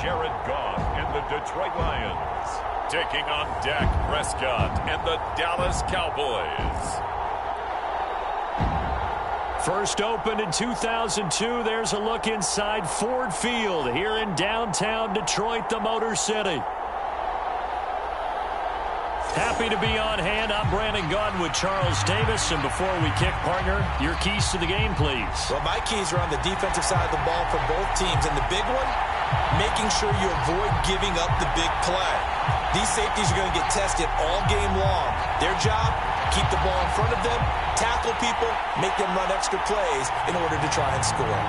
Jared Goff and the Detroit Lions, taking on Dak Prescott and the Dallas Cowboys. First opened in 2002, there's a look inside Ford Field here in downtown Detroit, the Motor City. Happy to be on hand. I'm Brandon Gaudin with Charles Davis. And before we kick, partner, your keys to the game, please. Well, my keys are on the defensive side of the ball for both teams. And the big one, making sure you avoid giving up the big play. These safeties are going to get tested all game long. Their job, keep the ball in front of them, tackle people, make them run extra plays in order to try and score.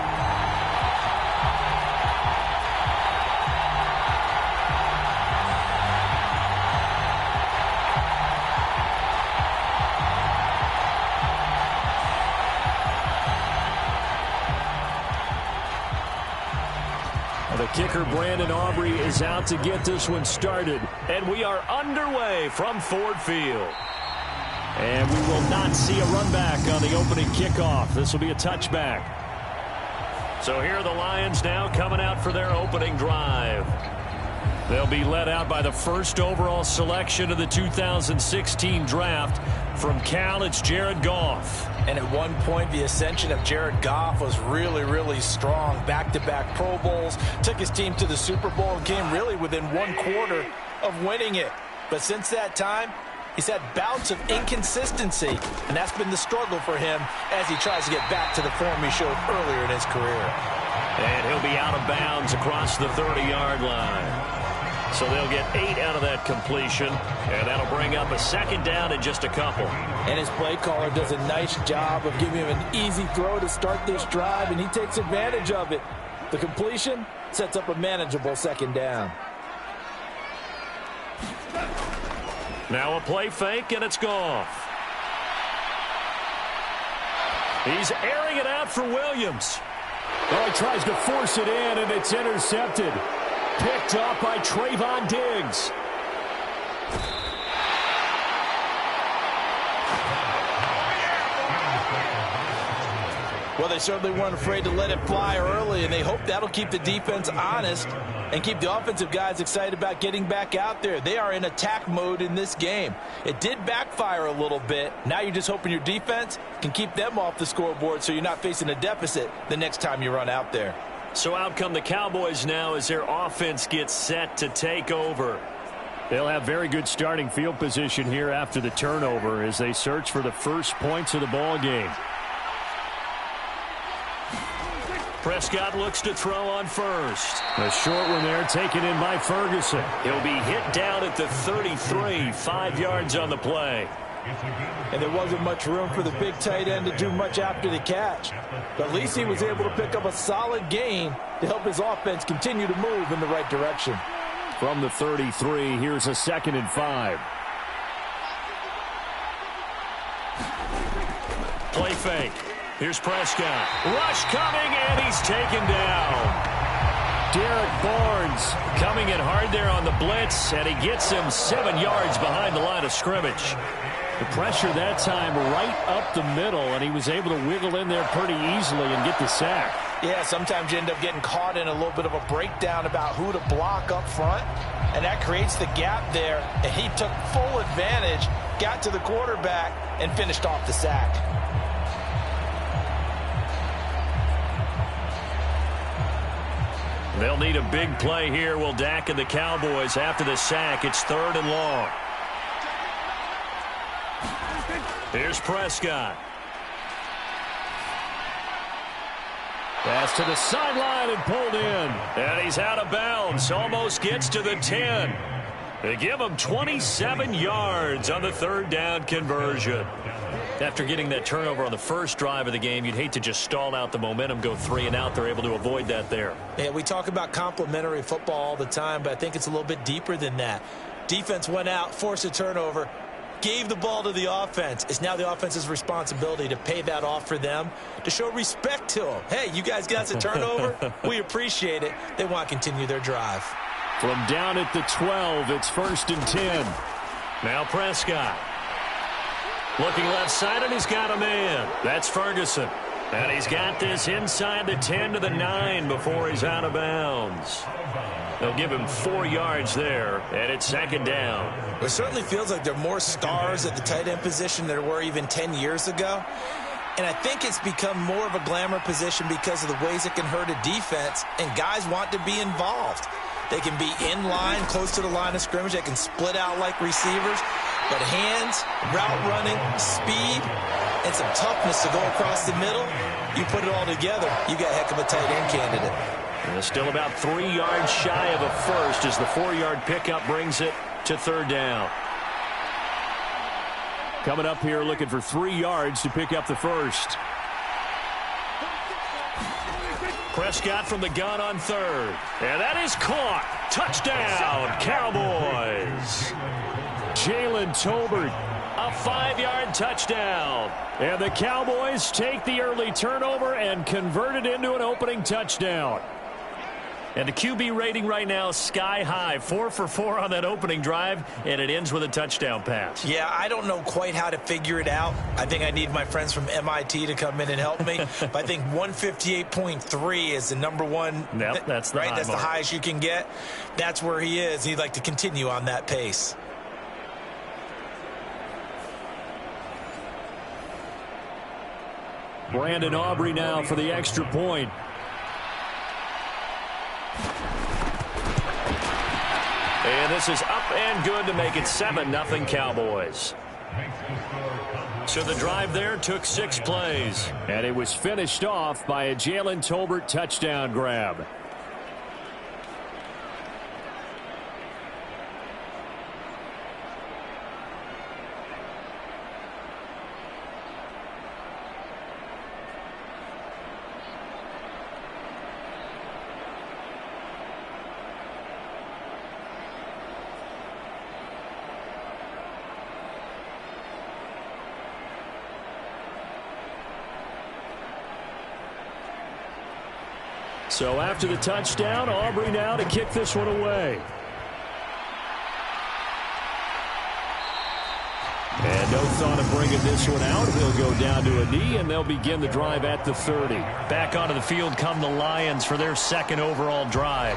The kicker, Brandon Aubrey, is out to get this one started. And we are underway from Ford Field. And we will not see a run back on the opening kickoff. This will be a touchback. So here are the Lions now coming out for their opening drive. They'll be led out by the first overall selection of the 2016 draft. From Cal, it's Jared Goff. And at one point, the ascension of Jared Goff was really, really strong. Back-to-back Pro Bowls, took his team to the Super Bowl and came really within one quarter of winning it. But since that time, he's had bouts of inconsistency, and that's been the struggle for him as he tries to get back to the form he showed earlier in his career. And he'll be out of bounds across the 30-yard line. So they'll get 8 out of that completion, and that'll bring up a second down in just a couple. And his play caller does a nice job of giving him an easy throw to start this drive, and he takes advantage of it. The completion sets up a manageable second down. Now a play fake, and it's Goff. He's airing it out for Williams. Oh, he tries to force it in, and it's intercepted. Picked up by Trayvon Diggs. Well, they certainly weren't afraid to let it fly early, and they hope that'll keep the defense honest and keep the offensive guys excited about getting back out there. They are in attack mode in this game. It did backfire a little bit. Now you're just hoping your defense can keep them off the scoreboard so you're not facing a deficit the next time you run out there. So out come the Cowboys now as their offense gets set to take over. They'll have very good starting field position here after the turnover as they search for the first points of the ball game. Prescott looks to throw on first. A short one there taken in by Ferguson. He'll be hit down at the 33, 5 yards on the play. And there wasn't much room for the big tight end to do much after the catch. But at least he was able to pick up a solid gain to help his offense continue to move in the right direction. From the 33, here's a 2nd and 5. Play fake. Here's Prescott. Rush coming, and he's taken down. Derek Barnes coming in hard there on the blitz, and he gets him 7 yards behind the line of scrimmage. The pressure that time right up the middle, and he was able to wiggle in there pretty easily and get the sack. Yeah, sometimes you end up getting caught in a little bit of a breakdown about who to block up front, and that creates the gap there, and he took full advantage, got to the quarterback, and finished off the sack. They'll need a big play here. Will Dak and the Cowboys after the sack. It's 3rd and long. Here's Prescott. Pass to the sideline and pulled in. And he's out of bounds. Almost gets to the 10. They give him 27 yards on the 3rd down conversion. After getting that turnover on the first drive of the game, you'd hate to just stall out the momentum, go 3 and out. They're able to avoid that there. Yeah, we talk about complementary football all the time, but I think it's a little bit deeper than that. Defense went out, forced a turnover, gave the ball to the offense. It's now the offense's responsibility to pay that off for them, to show respect to them. Hey, you guys got us a turnover? We appreciate it. They want to continue their drive. From down at the 12, it's 1st and 10. Now Prescott. Looking left side, and he's got a man. That's Ferguson. And he's got this inside the 10 to the 9 before he's out of bounds. They'll give him 4 yards there, and it's second down. It certainly feels like there are more stars at the tight end position than there were even 10 years ago. And I think it's become more of a glamour position because of the ways it can hurt a defense, and guys want to be involved. They can be in line, close to the line of scrimmage. They can split out like receivers. But hands, route running, speed, and some toughness to go across the middle, you put it all together, you got a heck of a tight end candidate. And still about 3 yards shy of a first as the 4-yard pickup brings it to third down. Coming up here looking for 3 yards to pick up the first. Prescott from the gun on third. And that is caught. Touchdown, Cowboys. Jalen Tolbert, a 5-yard touchdown. And the Cowboys take the early turnover and convert it into an opening touchdown. And the QB rating right now is sky high. 4 for 4 on that opening drive, and it ends with a touchdown pass. Yeah, I don't know quite how to figure it out. I think I need my friends from MIT to come in and help me. But I think 158.3 is the number one. Yep, that's the right. That's mark. the highest you can get. That's where he is. He'd like to continue on that pace. Brandon Aubrey now for the extra point. And this is up and good to make it 7-0 Cowboys. So the drive there took 6 plays. And it was finished off by a Jalen Tolbert touchdown grab. So after the touchdown, Aubrey now to kick this one away. And no thought of bringing this one out. He'll go down to a knee, and they'll begin the drive at the 30. Back onto the field come the Lions for their second overall drive.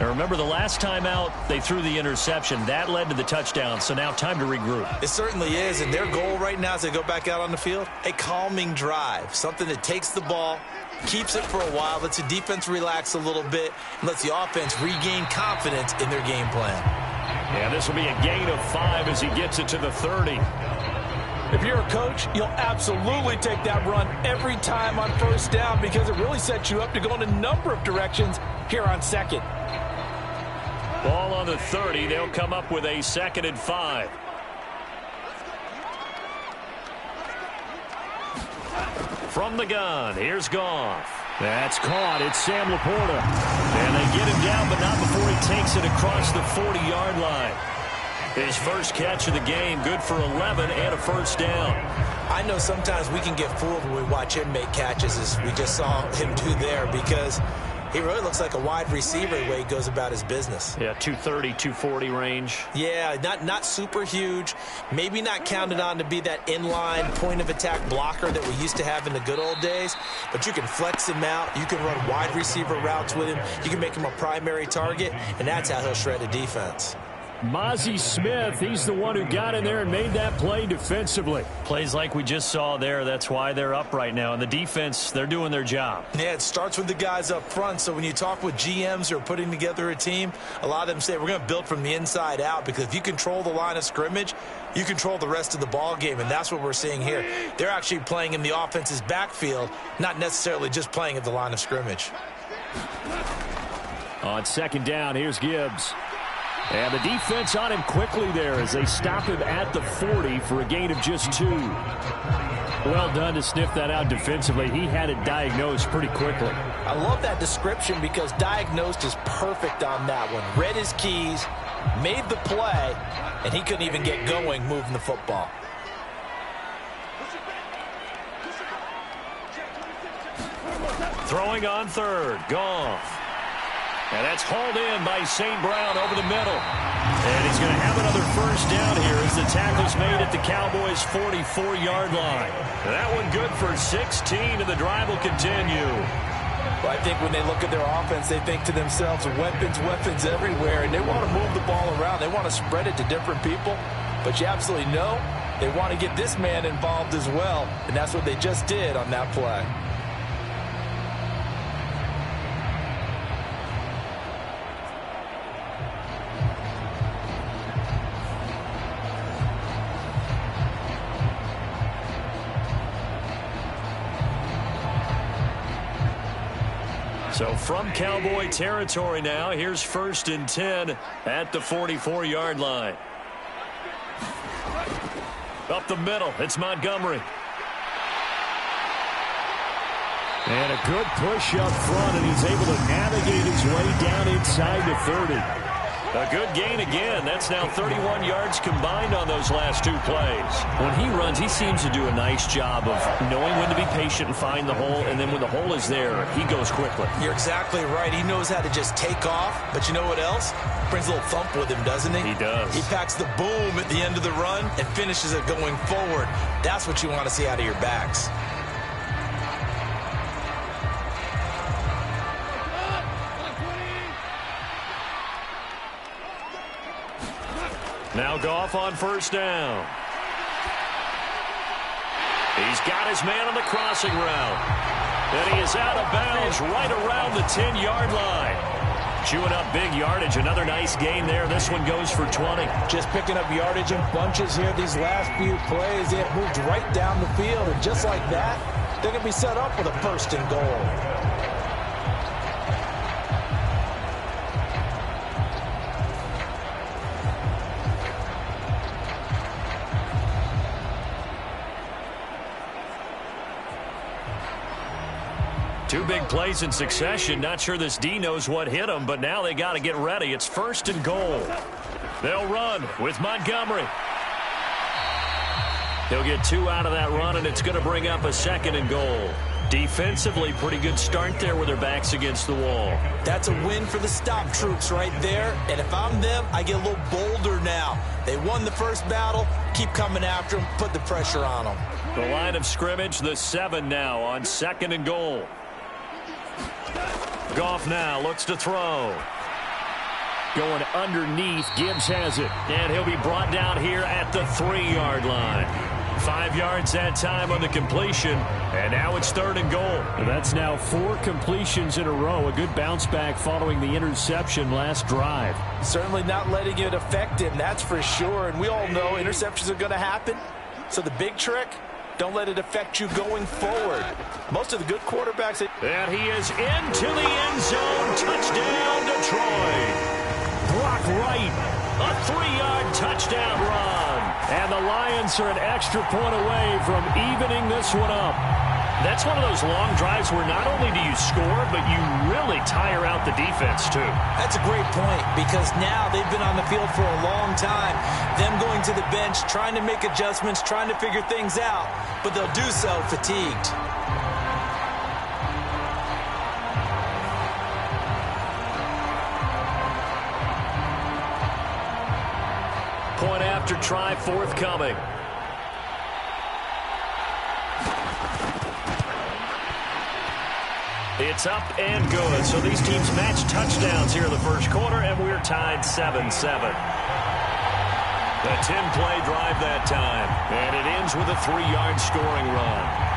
Now remember, the last time out, they threw the interception. That led to the touchdown, so now time to regroup. It certainly is, and their goal right now as they go back out on the field, a calming drive, something that takes the ball, keeps it for a while, lets the defense relax a little bit, and lets the offense regain confidence in their game plan. And this will be a gain of 5 as he gets it to the 30. If you're a coach, you'll absolutely take that run every time on first down because it really sets you up to go in a number of directions here on second. Ball on the 30. They'll come up with a 2nd and 5. From the gun, here's Goff. That's caught. It's Sam Laporta. And they get him down, but not before he takes it across the 40-yard line. His first catch of the game, good for 11 and a first down. I know sometimes we can get fooled when we watch him make catches, as we just saw him do there, because he really looks like a wide receiver the way he goes about his business. Yeah, 230, 240 range. Yeah, not super huge. Maybe not counted on to be that inline point-of-attack blocker that we used to have in the good old days. But you can flex him out. You can run wide receiver routes with him. You can make him a primary target, and that's how he'll shred a defense. Mozzie Smith, he's the one who got in there and made that play defensively. Plays like we just saw there. That's why they're up right now. And the defense, they're doing their job. Yeah, it starts with the guys up front. So when you talk with GMs who are putting together a team, a lot of them say we're going to build from the inside out, because if you control the line of scrimmage, you control the rest of the ball game, and that's what we're seeing here. They're actually playing in the offense's backfield, not necessarily just playing at the line of scrimmage. On 2nd down, here's Gibbs. And the defense on him quickly there as they stop him at the 40 for a gain of just 2. Well done to sniff that out defensively. He had it diagnosed pretty quickly. I love that description because diagnosed is perfect on that one. Read his keys, made the play, and he couldn't even get going moving the football. Throwing on 3rd, Goff. And that's hauled in by St. Brown over the middle. And he's going to have another first down here as the tackle's made at the Cowboys' 44-yard line. That one good for 16, and the drive will continue. Well, I think when they look at their offense, they think to themselves, weapons, weapons everywhere, and they want to move the ball around. They want to spread it to different people, but you absolutely know they want to get this man involved as well, and that's what they just did on that play. So from Cowboy territory now, here's 1st and 10 at the 44-yard line. Up the middle, it's Montgomery. And a good push up front, and he's able to navigate his way down inside the 30. A good gain again. That's now 31 yards combined on those last 2 plays. When he runs, he seems to do a nice job of knowing when to be patient and find the hole, and then when the hole is there, he goes quickly. You're exactly right. He knows how to just take off, but you know what else? Brings a little thump with him, doesn't he? He does. He packs the boom at the end of the run and finishes it going forward. That's what you want to see out of your backs. Now Goff on 1st down. He's got his man on the crossing route. And he is out of bounds right around the 10-yard line. Chewing up big yardage. Another nice gain there. This one goes for 20. Just picking up yardage in bunches here these last few plays. They have moved right down the field. And just like that, they're going to be set up with a 1st and goal. Two big plays in succession. Not sure this D knows what hit him, but now they got to get ready. It's 1st and goal. They'll run with Montgomery. He'll get 2 out of that run, and it's going to bring up a 2nd and goal. Defensively, pretty good start there with their backs against the wall. That's a win for the stop troops right there. And if I'm them, I get a little bolder now. They won the first battle. Keep coming after them. Put the pressure on them. The line of scrimmage, the 7 now on 2nd and goal. Goff now looks to throw. Going underneath. Gibbs has it. And he'll be brought down here at the 3-yard line. 5 yards that time on the completion. And now it's 3rd and goal. That's now 4 completions in a row. A good bounce back following the interception last drive. Certainly not letting it affect him, that's for sure. And we all know interceptions are going to happen. So the big trick, don't let it affect you going forward. Most of the good quarterbacks. And he is into the end zone. Touchdown, Detroit. Brock Wright, a 3-yard touchdown run. And the Lions are an extra point away from evening this one up. That's one of those long drives where not only do you score, but you really tire out the defense, too. That's a great point, because now they've been on the field for a long time. Them going to the bench, trying to make adjustments, trying to figure things out, but they'll do so fatigued. Point after try forthcoming. It's up and good. So these teams match touchdowns here in the first quarter, and we're tied 7-7. A 10-play drive that time, and it ends with a 3-yard scoring run.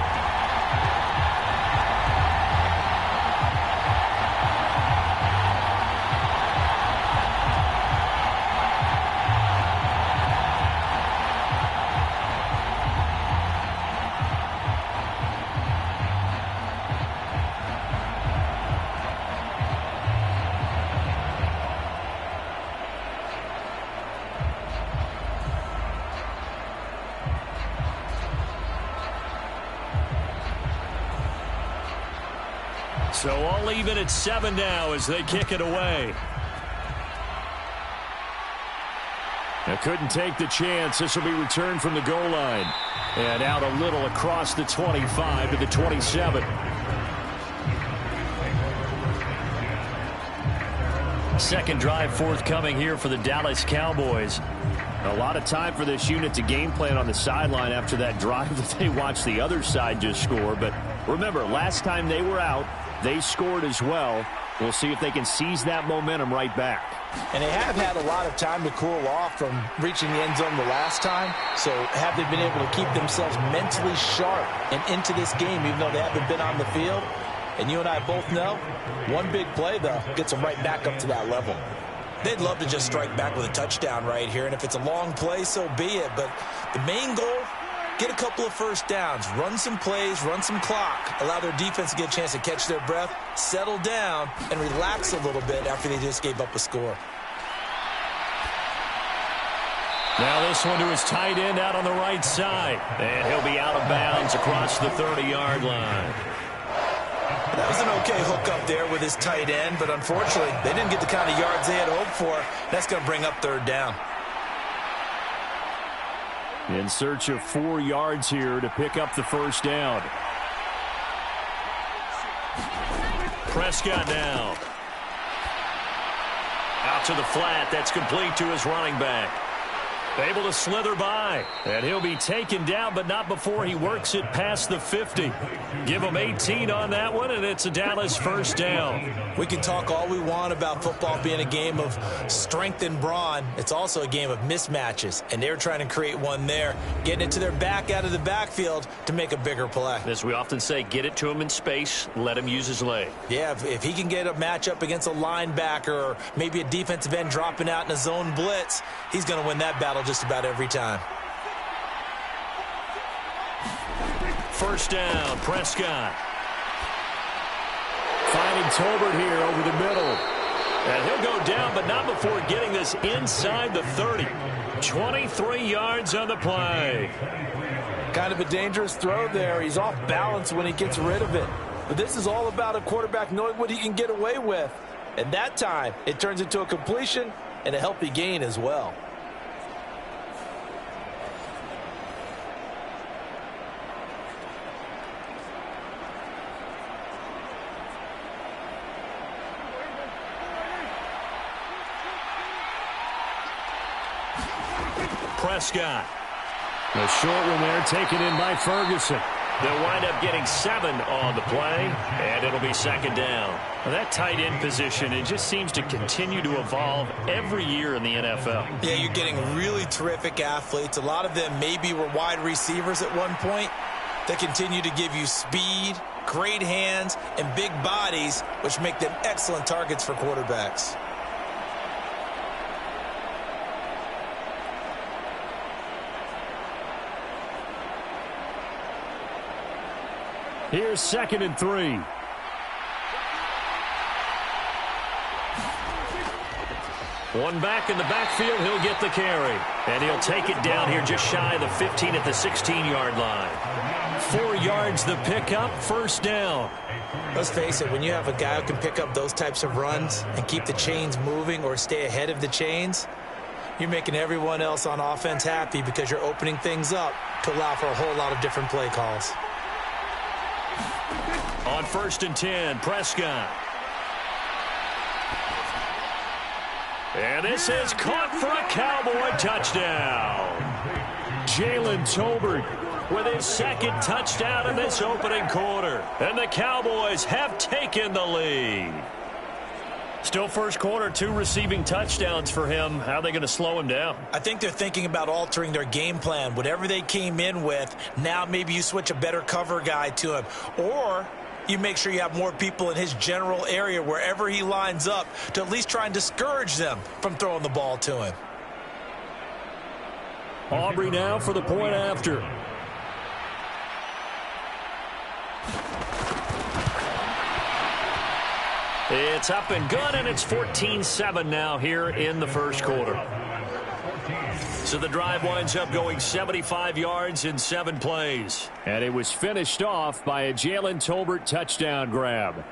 So all even at 7 now as they kick it away. They couldn't take the chance. This will be returned from the goal line. And out a little across the 25 to the 27. Second drive forthcoming here for the Dallas Cowboys. A lot of time for this unit to game plan on the sideline after that drive that they watched the other side just score. But remember, last time they were out, they scored as well. We'll see if they can seize that momentum right back. And they have had a lot of time to cool off from reaching the end zone the last time. So have they been able to keep themselves mentally sharp and into this game, even though they haven't been on the field? And you and I both know, one big play, though, gets them right back up to that level. They'd love to just strike back with a touchdown right here. And if it's a long play, so be it. But the main goal, get a couple of first downs, run some plays, run some clock, allow their defense to get a chance to catch their breath, settle down, and relax a little bit after they just gave up a score. Now this one to his tight end out on the right side. And he'll be out of bounds across the 30-yard line. That was an okay hook up there with his tight end, but unfortunately, they didn't get the kind of yards they had hoped for. That's going to bring up third down. In search of 4 yards here to pick up the first down. Prescott now. Out to the flat. That's complete to his running back. Able to slither by. And he'll be taken down, but not before he works it past the 50. Give him 18 on that one, and it's a Dallas first down. We can talk all we want about football being a game of strength and brawn. It's also a game of mismatches, and they're trying to create one there, getting it to their back out of the backfield to make a bigger play. As we often say, get it to him in space, let him use his leg. Yeah, if he can get a matchup against a linebacker or maybe a defensive end dropping out in a zone blitz, he's going to win that battle just about every time. First down, Prescott. Finding Tolbert here over the middle. And he'll go down, but not before getting this inside the 30. 23 yards on the play. Kind of a dangerous throw there. He's off balance when he gets rid of it. But this is all about a quarterback knowing what he can get away with. And that time, it turns into a completion and a healthy gain as well. Prescott. The short one there taken in by Ferguson. They'll wind up getting 7 on the play, and it'll be second down. Well, that tight end position, it just seems to continue to evolve every year in the NFL. Yeah, you're getting really terrific athletes. A lot of them maybe were wide receivers at one point. They continue to give you speed, great hands, and big bodies, which make them excellent targets for quarterbacks. Here's 2nd and 3. One back in the backfield, he'll get the carry. And he'll take it down here just shy of the 15 at the 16-yard line. 4 yards the pickup, first down. Let's face it, when you have a guy who can pick up those types of runs and keep the chains moving or stay ahead of the chains, you're making everyone else on offense happy because you're opening things up to allow for a whole lot of different play calls. On 1st and 10, Prescott. And this is caught for a Cowboy touchdown. Jalen Tolbert with his 2nd touchdown in this opening quarter. And the Cowboys have taken the lead. Still first quarter, 2 receiving touchdowns for him. How are they going to slow him down? I think they're thinking about altering their game plan. Whatever they came in with, now maybe you switch a better cover guy to him. Or you make sure you have more people in his general area wherever he lines up to at least try and discourage them from throwing the ball to him. Aubrey now for the point after. It's up and good, and it's 14-7 now here in the first quarter. So the drive winds up going 75 yards in 7 plays. And it was finished off by a Jalen Tolbert touchdown grab.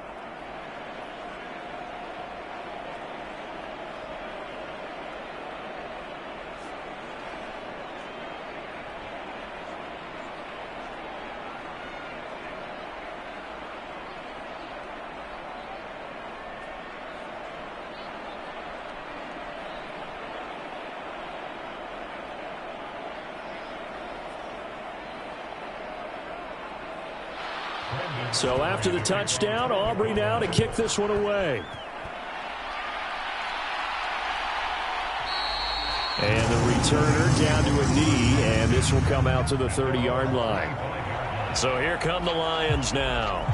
So after the touchdown, Aubrey now to kick this one away. And the returner down to a knee, and this will come out to the 30-yard line. So here come the Lions now.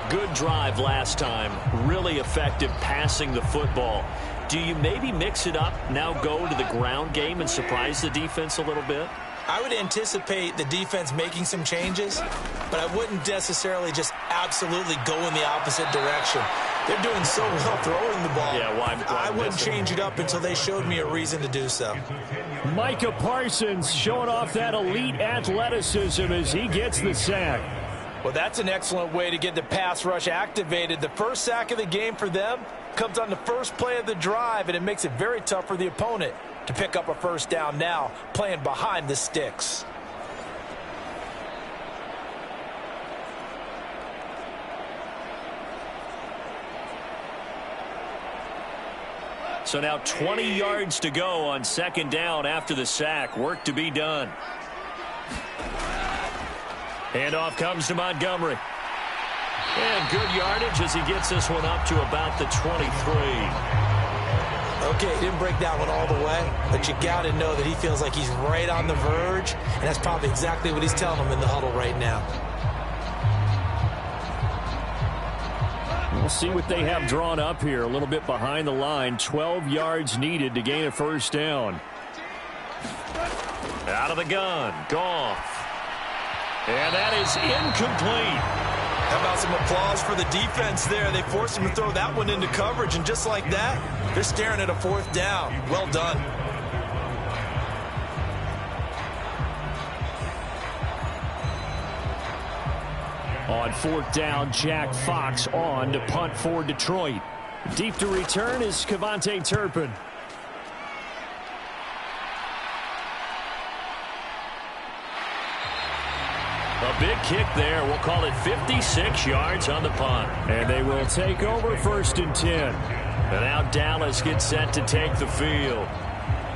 Good drive last time. Really effective passing the football. Do you maybe mix it up, now go to the ground game and surprise the defense a little bit? I would anticipate the defense making some changes, but I wouldn't necessarily just absolutely go in the opposite direction. They're doing so well throwing the ball. Yeah, why I wouldn't change it up until they showed me a reason to do so. Micah Parsons showing off that elite athleticism as he gets the sack. Well, that's an excellent way to get the pass rush activated. The first sack of the game for them comes on the first play of the drive, and it makes it very tough for the opponent to pick up a first down now, playing behind the sticks. So now 20 yards to go on second down after the sack. Work to be done. Handoff comes to Montgomery. And good yardage as he gets this one up to about the 23. Okay, he didn't break that one all the way, but you got to know that he feels like he's right on the verge, and that's probably exactly what he's telling them in the huddle right now. We'll see what they have drawn up here. A little bit behind the line. 12 yards needed to gain a first down. Out of the gun. Goff. And that is incomplete. How about some applause for the defense there? They forced him to throw that one into coverage, and just like that, they're staring at a fourth down. Well done. On fourth down, Jack Fox on to punt for Detroit. Deep to return is Kevontae Turpin. A big kick there. We'll call it 56 yards on the punt. And they will take over first and 10. And now Dallas gets set to take the field.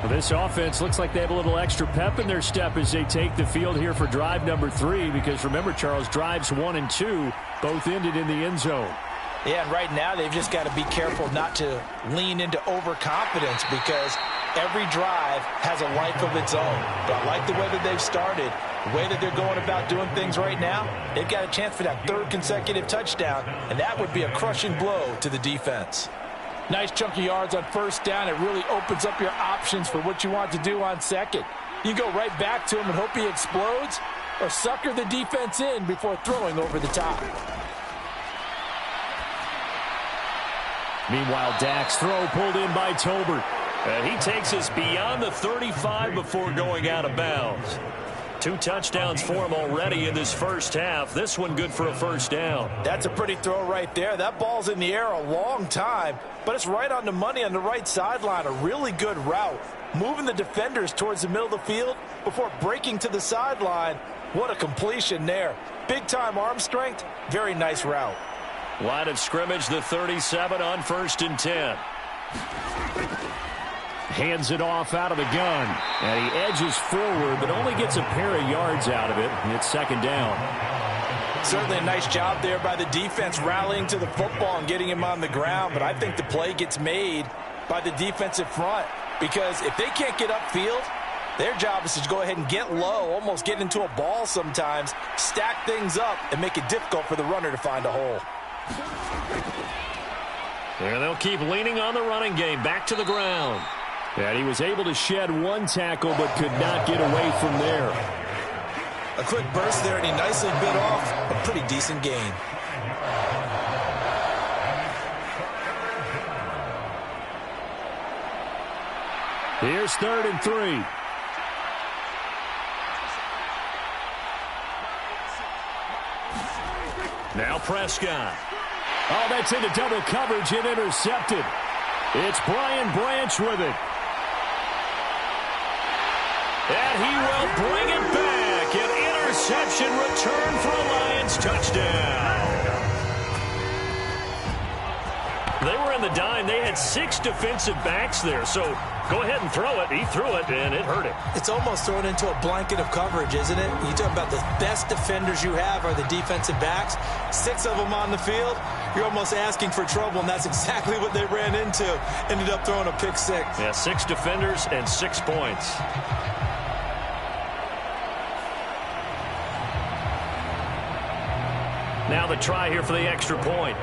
Well, this offense looks like they have a little extra pep in their step as they take the field here for drive number 3. Because remember, Charles, drives 1 and 2 both ended in the end zone. Yeah, and right now they've just got to be careful not to lean into overconfidence because every drive has a life of its own. But I like the way that they've started, the way that they're going about doing things right now. They've got a chance for that third consecutive touchdown, and that would be a crushing blow to the defense. Nice chunk of yards on first down. It really opens up your options for what you want to do on second. You go right back to him and hope he explodes, or sucker the defense in before throwing over the top. Meanwhile, Dak's throw pulled in by Tolbert. And he takes us beyond the 35 before going out of bounds. 2 touchdowns for him already in this first half. This one good for a first down. That's a pretty throw right there. That ball's in the air a long time, but it's right on the money on the right sideline. A really good route. Moving the defenders towards the middle of the field before breaking to the sideline. What a completion there. Big-time arm strength. Very nice route. Line of scrimmage, the 37 on first and 10. Hands it off out of the gun. And he edges forward, but only gets a pair of yards out of it. And it's second down. Certainly a nice job there by the defense rallying to the football and getting him on the ground. But I think the play gets made by the defensive front. Because if they can't get upfield, their job is to go ahead and get low, almost get into a ball sometimes, stack things up, and make it difficult for the runner to find a hole. And they'll keep leaning on the running game. Back to the ground. And he was able to shed 1 tackle but could not get away from there. A quick burst there, and he nicely bit off a pretty decent gain. Here's 3rd and 3. Now Prescott. Oh, that's into double coverage and intercepted. It's Brian Branch with it. And he will bring it back. An interception return for a Lions touchdown. They were in on the dime, they had 6 defensive backs there. So go ahead and throw it. He threw it, and it hurt him. It's almost thrown into a blanket of coverage, isn't it? You talk about the best defenders you have are the defensive backs. 6 of them on the field. You're almost asking for trouble, and that's exactly what they ran into. Ended up throwing a pick 6. Yeah, 6 defenders and 6 points. Now the try here for the extra point.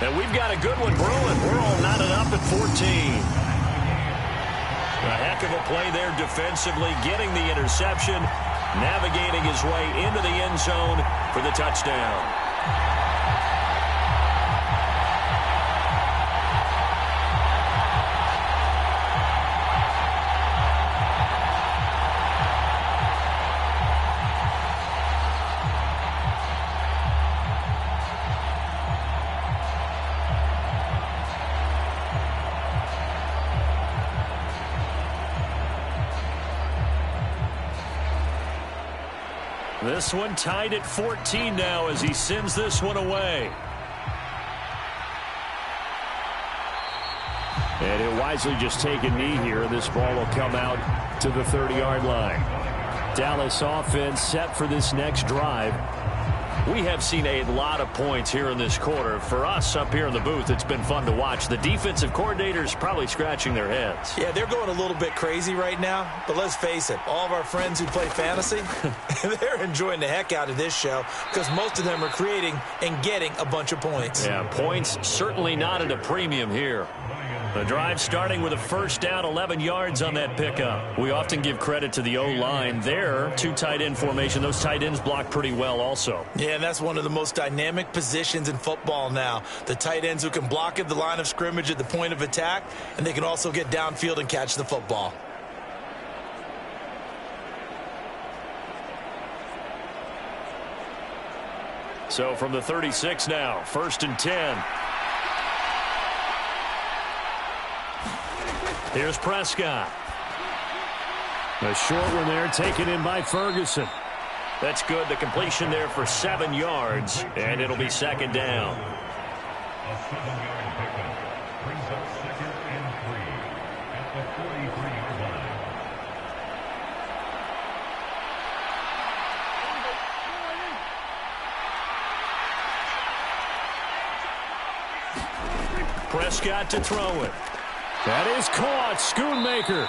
And we've got a good one brewing. We're all knotted up at 14. A heck of a play there defensively, getting the interception, navigating his way into the end zone for the touchdown. This one tied at 14 now as he sends this one away. And he'll wisely just take a knee here. This ball will come out to the 30-yard line. Dallas offense set for this next drive. We have seen a lot of points here in this quarter. For us up here in the booth, it's been fun to watch. The defensive coordinators probably scratching their heads. Yeah, they're going a little bit crazy right now. But let's face it, all of our friends who play fantasy, they're enjoying the heck out of this show because most of them are creating and getting a bunch of points. Yeah, points certainly not at a premium here. The drive starting with a first down, 11 yards on that pickup. We often give credit to the O-line there. 2 tight end formation. Those tight ends block pretty well also. Yeah, and that's one of the most dynamic positions in football now. The tight ends who can block at the line of scrimmage at the point of attack, and they can also get downfield and catch the football. So from the 36 now, 1st and 10. Here's Prescott. A short one there taken in by Ferguson. That's good. The completion there for 7 yards, and it'll be 2nd down. A 7-yard pickup brings up 2nd and 3 at the 43-yard line. Prescott to throw it. That is caught. Schoonmaker.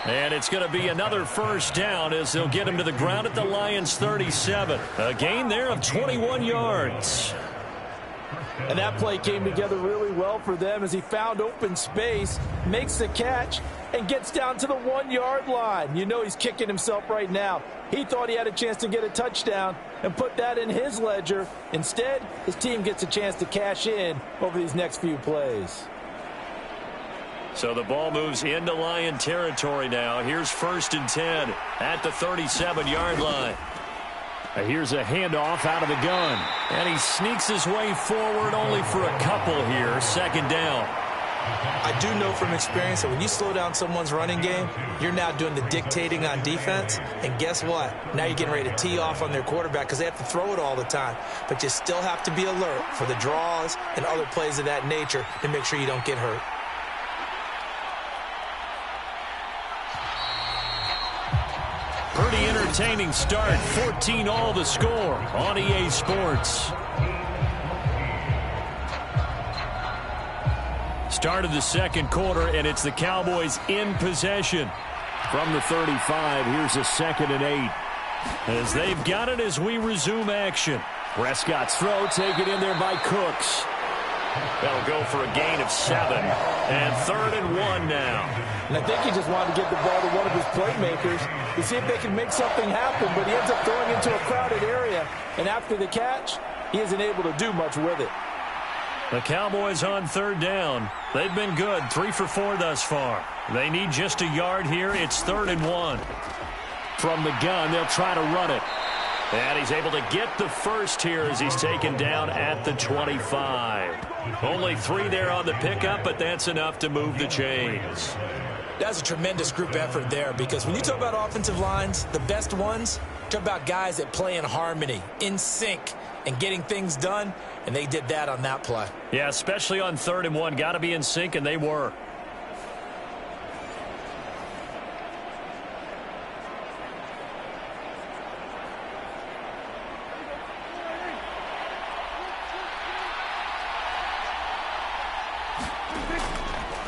And it's going to be another first down as they'll get him to the ground at the Lions' 37. A gain there of 21 yards. And that play came together really well for them as he found open space, makes the catch, and gets down to the 1-yard line. You know he's kicking himself right now. He thought he had a chance to get a touchdown and put that in his ledger. Instead, his team gets a chance to cash in over these next few plays. So the ball moves into Lion territory now. Here's 1st and 10 at the 37-yard line. Here's a handoff out of the gun. And he sneaks his way forward only for a couple here. 2nd down. I do know from experience that when you slow down someone's running game, you're now doing the dictating on defense. And guess what? Now you're getting ready to tee off on their quarterback because they have to throw it all the time. But you still have to be alert for the draws and other plays of that nature to make sure you don't get hurt. Pretty entertaining start. 14 all the score on EA Sports. Start of the 2nd quarter, and it's the Cowboys in possession. From the 35, here's a 2nd and 8. As they've got it as we resume action. Prescott's throw taken in there by Cooks. That'll go for a gain of 7. And 3rd and 1 now. And I think he just wanted to get the ball to one of his playmakers to see if they can make something happen, but he ends up throwing into a crowded area. And after the catch, he isn't able to do much with it. The Cowboys on 3rd down. They've been good, 3 for 4 thus far. They need just a yard here. It's 3rd and 1. From the gun, they'll try to run it. And he's able to get the first here as he's taken down at the 25. Only 3 there on the pickup, but that's enough to move the chains. That's a tremendous group effort there, because when you talk about offensive lines, the best ones, talk about guys that play in harmony, in sync, and getting things done, and they did that on that play. Yeah, especially on 3rd and 1. Got to be in sync, and they were.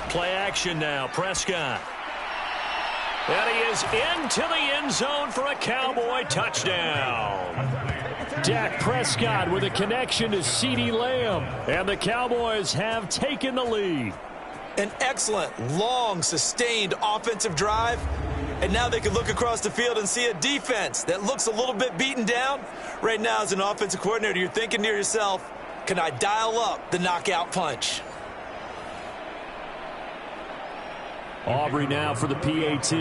Play action now, Prescott. And he is into the end zone for a Cowboy touchdown. Dak Prescott with a connection to CeeDee Lamb. And the Cowboys have taken the lead. An excellent, long, sustained offensive drive. And now they can look across the field and see a defense that looks a little bit beaten down. Right now, as an offensive coordinator, you're thinking to yourself, can I dial up the knockout punch? Aubrey now for the PAT.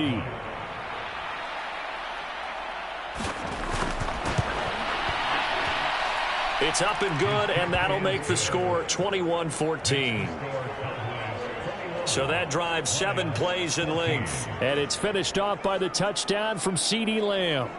It's up and good, and that'll make the score 21-14. So that drives 7 plays in length. And it's finished off by the touchdown from CeeDee Lamb.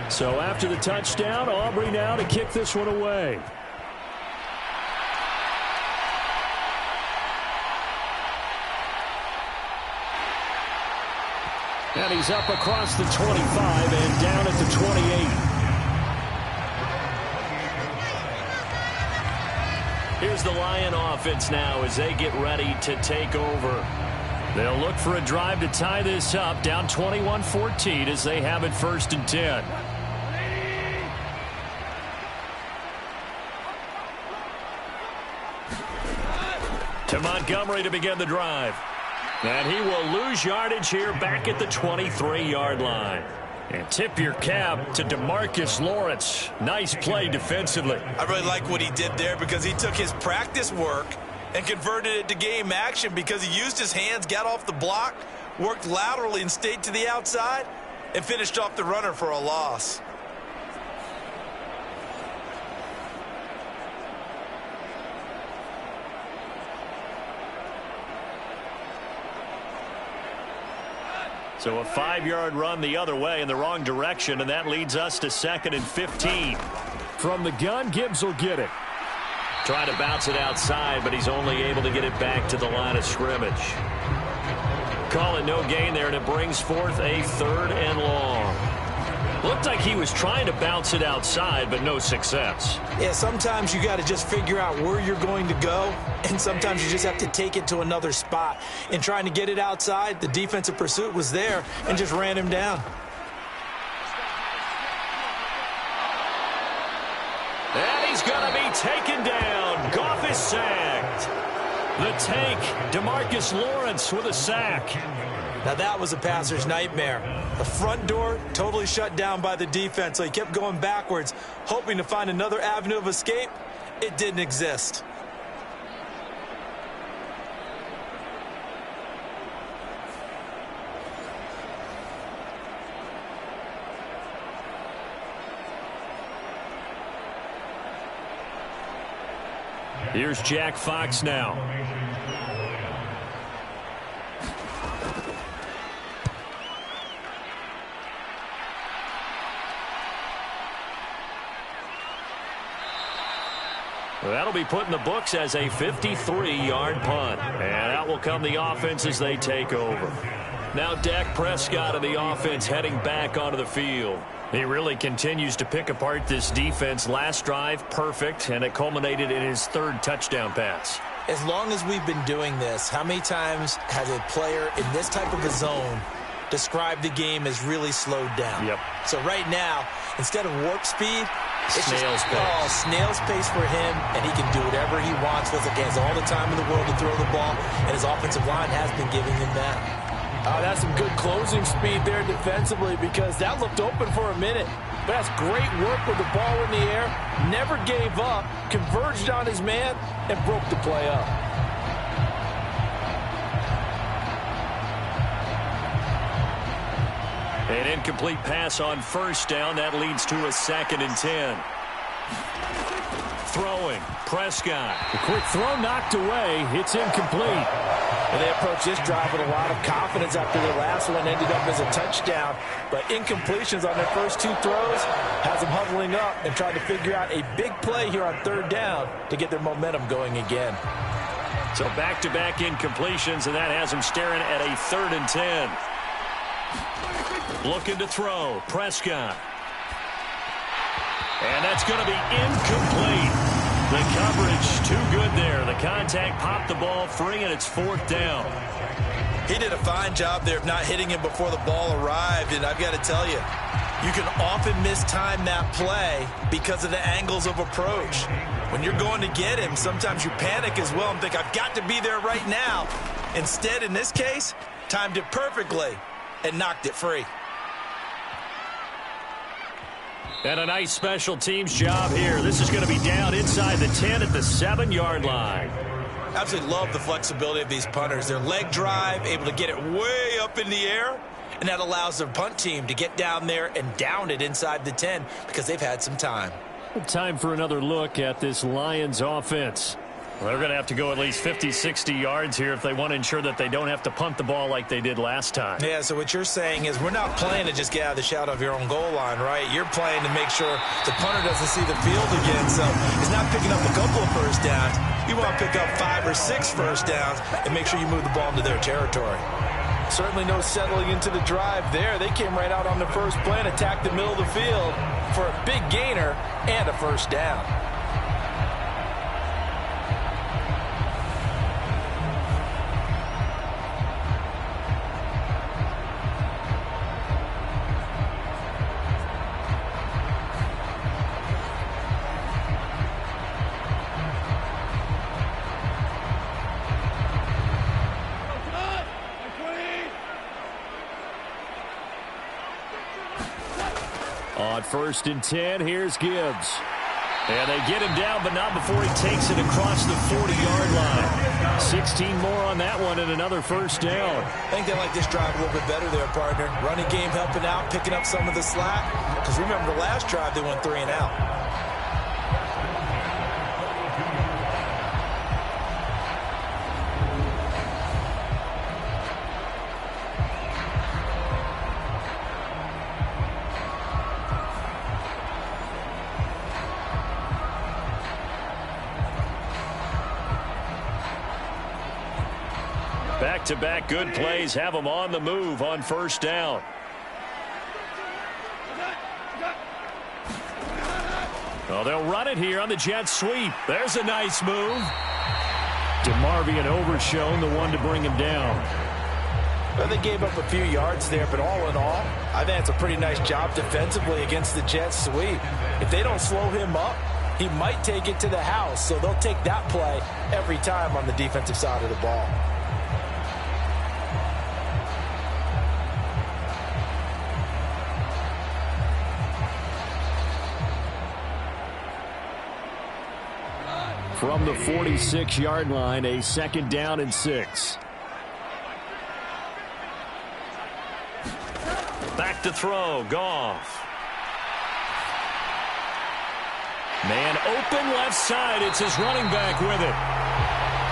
So after the touchdown, Aubrey now to kick this one away. And he's up across the 25 and down at the 28. Here's the Lion offense now as they get ready to take over. They'll look for a drive to tie this up, down 21-14 as they have it 1st and 10. To Montgomery to begin the drive. And he will lose yardage here back at the 23-yard line. And tip your cap to DeMarcus Lawrence. Nice play defensively. I really like what he did there, because he took his practice work and converted it to game action, because he used his hands, got off the block, worked laterally and stayed to the outside, and finished off the runner for a loss. So a 5-yard run the other way in the wrong direction, and that leads us to 2nd and 15. From the gun, Gibbs will get it. Trying to bounce it outside, but he's only able to get it back to the line of scrimmage. Call it no gain there, and it brings forth a 3rd and long. Looked like he was trying to bounce it outside, but no success. Yeah, sometimes you got to just figure out where you're going to go, and sometimes you just have to take it to another spot. In trying to get it outside, the defensive pursuit was there and just ran him down. And he's going to be taken down. Goff is sacked. The tank, DeMarcus Lawrence with a sack. Now that was a passer's nightmare. The front door totally shut down by the defense, so he kept going backwards, hoping to find another avenue of escape. It didn't exist. Here's Jack Fox now. Well, that'll be put in the books as a 53-yard punt. And out will come the offense as they take over. Now Dak Prescott of the offense heading back onto the field. He really continues to pick apart this defense. Last drive, perfect, and it culminated in his 3rd touchdown pass. As long as we've been doing this, how many times has a player in this type of a zone described the game as really slowed down? Yep. So right now, instead of warp speed, Snail's pace. Oh, snail's pace for him, and he can do whatever he wants. Feels like he has all the time in the world to throw the ball, and his offensive line has been giving him that. That's some good closing speed there defensively, because that looked open for a minute. But that's great work with the ball in the air. Never gave up, converged on his man, and broke the play up. An incomplete pass on first down. That leads to a 2nd and 10. Throwing. Prescott. The quick throw knocked away. It's incomplete. And they approach this drive with a lot of confidence after their last one ended up as a touchdown. But incompletions on their first 2 throws has them huddling up and trying to figure out a big play here on 3rd down to get their momentum going again. So back-to-back incompletions, and that has them staring at a 3rd and 10. Looking to throw. Prescott. And that's going to be incomplete. The coverage too good there. The contact popped the ball free, and it's 4th down. He did a fine job there of not hitting him before the ball arrived, and I've got to tell you, you can often mistime that play because of the angles of approach. When you're going to get him, sometimes you panic as well and think, I've got to be there right now. Instead, in this case, timed it perfectly and knocked it free. And a nice special teams job here. This is going to be down inside the 10 at the 7-yard line. Absolutely love the flexibility of these punters. Their leg drive, able to get it way up in the air, and that allows their punt team to get down there and down it inside the 10 because they've had some time. Time for another look at this Lions offense. Well, they're going to have to go at least 50, 60 yards here if they want to ensure that they don't have to punt the ball like they did last time. Yeah, so what you're saying is we're not playing to just get out of the shadow of your own goal line, right? You're playing to make sure the punter doesn't see the field again. So it's not picking up a couple of first downs. You want to pick up 5 or 6 first downs and make sure you move the ball into their territory. Certainly no settling into the drive there. They came right out on the first play and attacked the middle of the field for a big gainer and a first down. On 1st and 10, here's Gibbs. And they get him down, but not before he takes it across the 40-yard line. 16 more on that one and another first down. I think they like this drive a little bit better there, partner. Running game helping out, picking up some of the slack. Because remember, the last drive they went 3 and out. Back-to-back good plays have them on the move on first down. Oh, they'll run it here on the jet sweep. There's a nice move. DeMarvion overshown, the one to bring him down. Well, they gave up a few yards there, but all in all, I think it's a pretty nice job defensively against the jet sweep. If they don't slow him up, he might take it to the house, so they'll take that play every time on the defensive side of the ball. From the 46-yard line, a 2nd down and 6. Back to throw, Goff. Man open left side. It's his running back with it.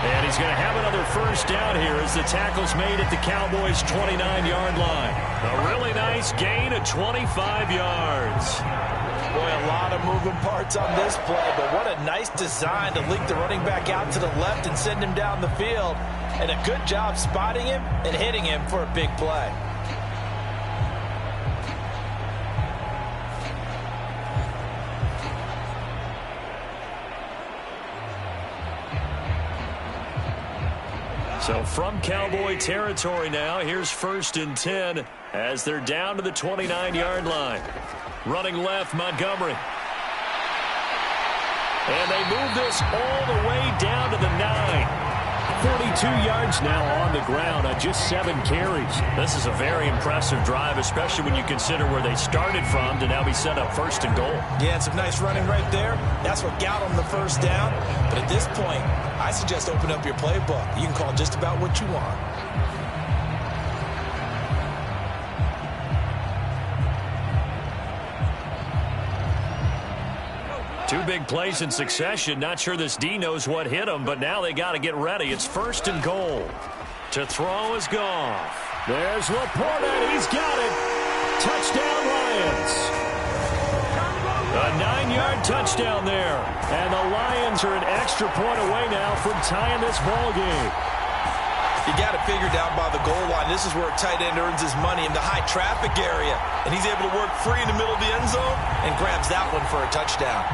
And he's going to have another first down here as the tackle's made at the Cowboys' 29-yard line. A really nice gain of 25 yards. Boy, a lot of moving parts on this play, but what a nice design to leak the running back out to the left and send him down the field. And a good job spotting him and hitting him for a big play. So from Cowboy territory now, here's 1st and 10 as they're down to the 29-yard line. Running left, Montgomery. And they move this all the way down to the 9. 42 yards now on the ground on just 7 carries. This is a very impressive drive, especially when you consider where they started from to now be set up 1st and goal. Yeah, and some nice running right there. That's what got them the first down. But at this point, I suggest open up your playbook. You can call just about what you want. Two big plays in succession. Not sure this D knows what hit him, but now they got to get ready. It's 1st and goal. To throw is Goff. There's Laporte. He's got it. Touchdown, Lions. A 9-yard touchdown there. And the Lions are an extra point away now from tying this ball game. You got it figured out by the goal line. This is where a tight end earns his money in the high traffic area. And he's able to work free in the middle of the end zone and grabs that one for a touchdown.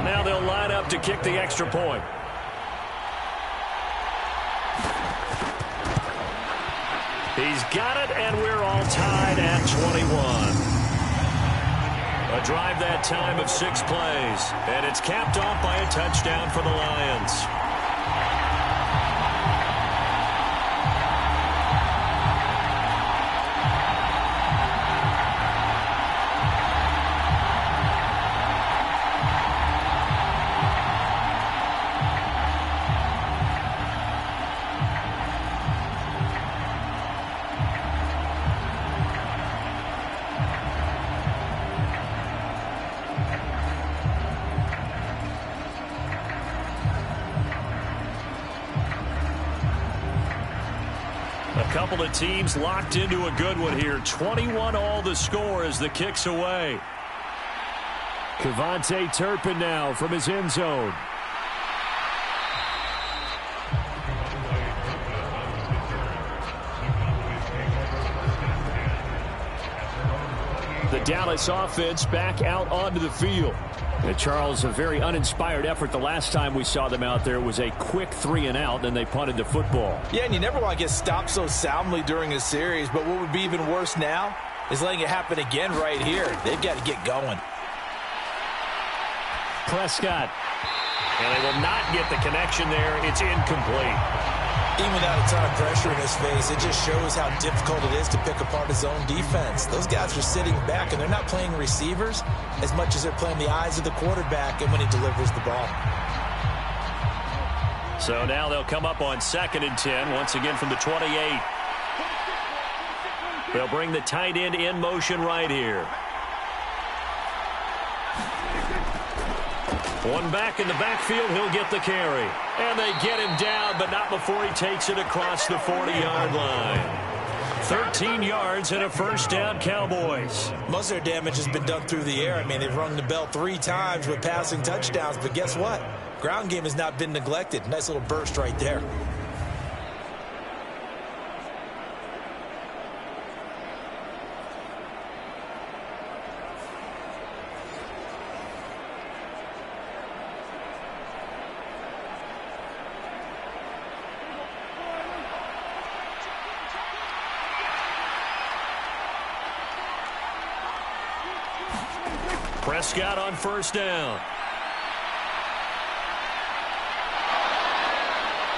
Now they'll line up to kick the extra point. He's got it, and we're all tied at 21. A drive that time of 6 plays, and it's capped off by a touchdown for the Lions. Couple of teams locked into a good one here. 21 all the score as the kick's away. Kevontae Turpin now from his end zone. The Dallas offense back out onto the field. And Charles, a very uninspired effort the last time we saw them out there. It was a quick 3-and-out, and they punted the football. Yeah, and you never want to get stopped so soundly during a series, but what would be even worse now is letting it happen again right here. They've got to get going. Prescott. And they will not get the connection there. It's incomplete. Even without a ton of pressure in his face, it just shows how difficult it is to pick apart his own defense. Those guys are sitting back, and they're not playing receivers as much as they're playing the eyes of the quarterback and when he delivers the ball. So now they'll come up on 2nd and 10, once again from the 28. They'll bring the tight end in motion right here. One back in the backfield, he'll get the carry. And they get him down, but not before he takes it across the 40-yard line. 13 yards and a 1st down, Cowboys. Most of their damage has been done through the air. I mean, they've rung the bell 3 times with passing touchdowns, but guess what? Ground game has not been neglected. Nice little burst right there. Prescott on 1st down.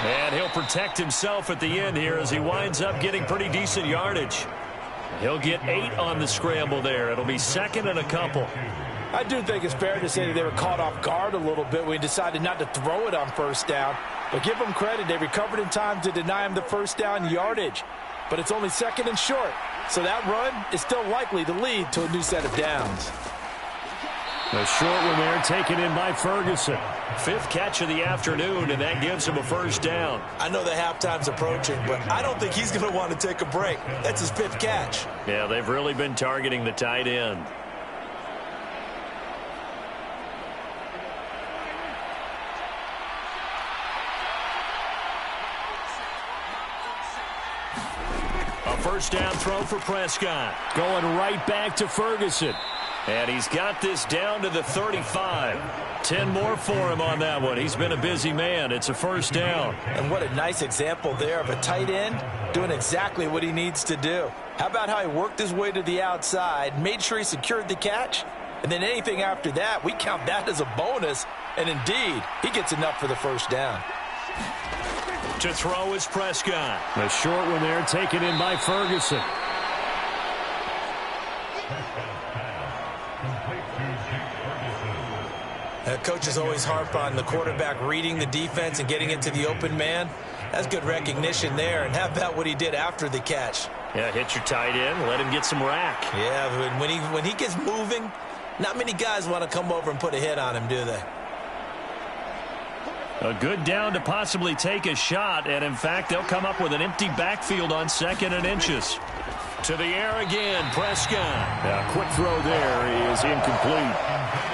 And he'll protect himself at the end here as he winds up getting pretty decent yardage. He'll get 8 on the scramble there. It'll be 2nd and a couple. I do think it's fair to say that they were caught off guard a little bit when he decided not to throw it on 1st down. But give them credit. They recovered in time to deny him the 1st down yardage. But it's only 2nd and short. So that run is still likely to lead to a new set of downs. A short one there taken in by Ferguson. 5th catch of the afternoon, and that gives him a 1st down. I know the halftime's approaching, but I don't think he's going to want to take a break. That's his 5th catch. Yeah, they've really been targeting the tight end. A 1st down throw for Prescott. Going right back to Ferguson. And he's got this down to the 35. 10 more for him on that one. He's been a busy man. It's a first down. And what a nice example there of a tight end doing exactly what he needs to do. How about how he worked his way to the outside, made sure he secured the catch, and then anything after that, we count that as a bonus. And indeed, he gets enough for the first down. To throw is Prescott. A short one there taken in by Ferguson. Coaches always harp on the quarterback reading the defense and getting it to the open man. That's good recognition there. And how about what he did after the catch? Yeah, hit your tight end, let him get some rack. Yeah, when he gets moving, not many guys want to come over and put a hit on him, do they? A good down to possibly take a shot, and in fact, they'll come up with an empty backfield on 2nd and inches. To the air again, Prescott. A quick throw there is incomplete.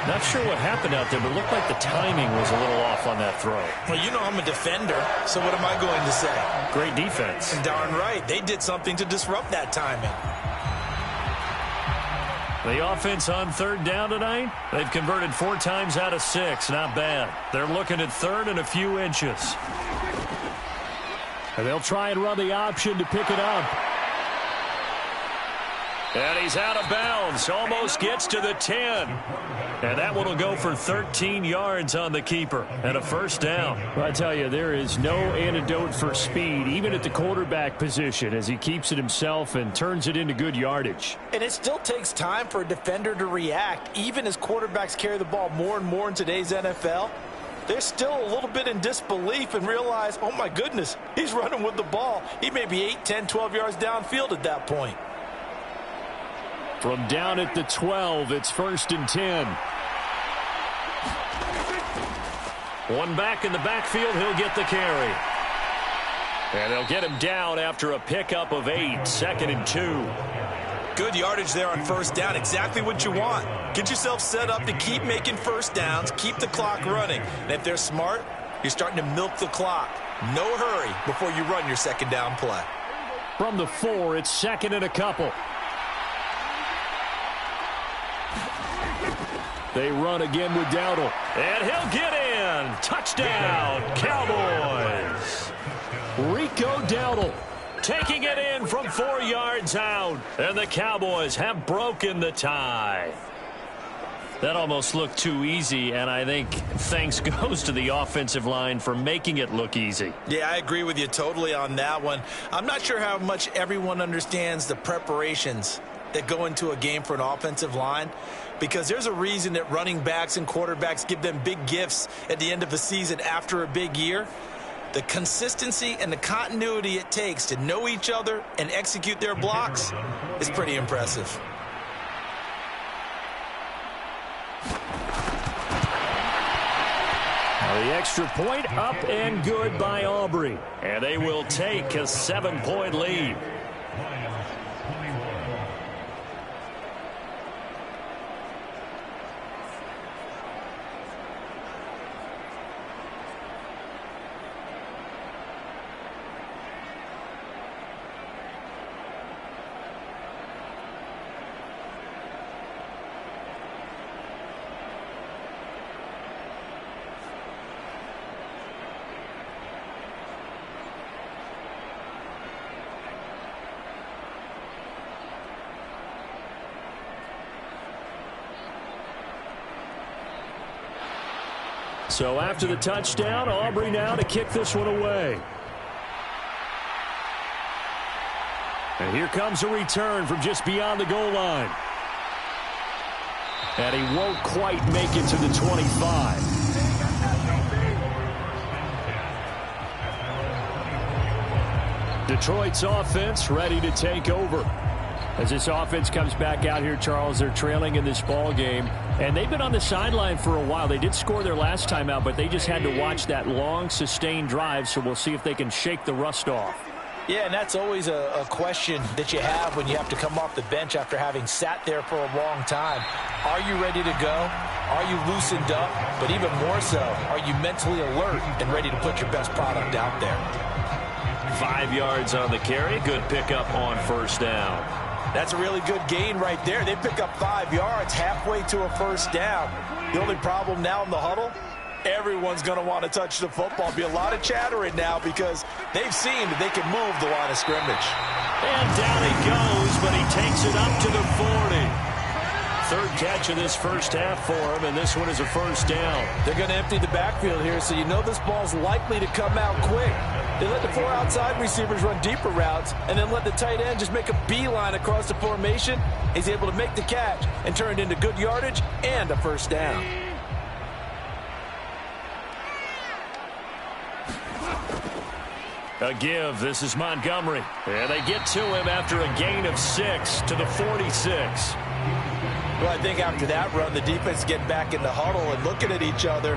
Not sure what happened out there, but it looked like the timing was a little off on that throw. Well, you know I'm a defender, so what am I going to say? Great defense. Darn right. They did something to disrupt that timing. The offense on 3rd down tonight, they've converted 4 times out of 6. Not bad. They're looking at 3rd and a few inches. And they'll try and run the option to pick it up. And he's out of bounds. Almost gets to the 10. And that one will go for 13 yards on the keeper and a first down. Well, I tell you, there is no antidote for speed, even at the quarterback position, as he keeps it himself and turns it into good yardage. And it still takes time for a defender to react, even as quarterbacks carry the ball more and more in today's NFL. They're still a little bit in disbelief and realize, oh, my goodness, he's running with the ball. He may be 8, 10, 12 yards downfield at that point. From down at the 12, it's 1st and 10. One back in the backfield, he'll get the carry. And they'll get him down after a pickup of 8, 2nd and 2. Good yardage there on first down, exactly what you want. Get yourself set up to keep making first downs, keep the clock running. And if they're smart, you're starting to milk the clock. No hurry before you run your 2nd down play. From the 4, it's 2nd and a couple. They run again with Dowdle. And he'll get in. Touchdown, Cowboys. Rico Dowdle taking it in from 4 yards out. And the Cowboys have broken the tie. That almost looked too easy, and I think thanks goes to the offensive line for making it look easy. Yeah, I agree with you totally on that one. I'm not sure how much everyone understands the preparations that go into a game for an offensive line, because there's a reason that running backs and quarterbacks give them big gifts at the end of a season after a big year. The consistency and the continuity it takes to know each other and execute their blocks is pretty impressive. The extra point up and good by Aubrey. And they will take a 7-point lead. So after the touchdown, Aubrey now to kick this one away. And here comes a return from just beyond the goal line. And he won't quite make it to the 25. Detroit's offense ready to take over. As this offense comes back out here, Charles, they're trailing in this ball game. And they've been on the sideline for a while. They did score their last time out, but they just had to watch that long, sustained drive. So we'll see if they can shake the rust off. Yeah, and that's always a question that you have when you have to come off the bench after having sat there for a long time. Are you ready to go? Are you loosened up? But even more so, are you mentally alert and ready to put your best product out there? 5 yards on the carry. Good pickup on first down. That's a really good gain right there. They pick up 5 yards halfway to a first down. The only problem now in the huddle, everyone's going to want to touch the football. Be a lot of chattering now because they've seen that they can move the line of scrimmage. And down he goes, but he takes it up to the 40. Third catch of this first half for him, and this one is a first down. They're going to empty the backfield here, so you know this ball's likely to come out quick. They let the 4 outside receivers run deeper routes and then let the tight end just make a beeline across the formation. He's able to make the catch and turn it into good yardage and a first down. A give. This is Montgomery. And they get to him after a gain of 6 to the 46. Well, I think after that run, the defense getting back in the huddle and looking at each other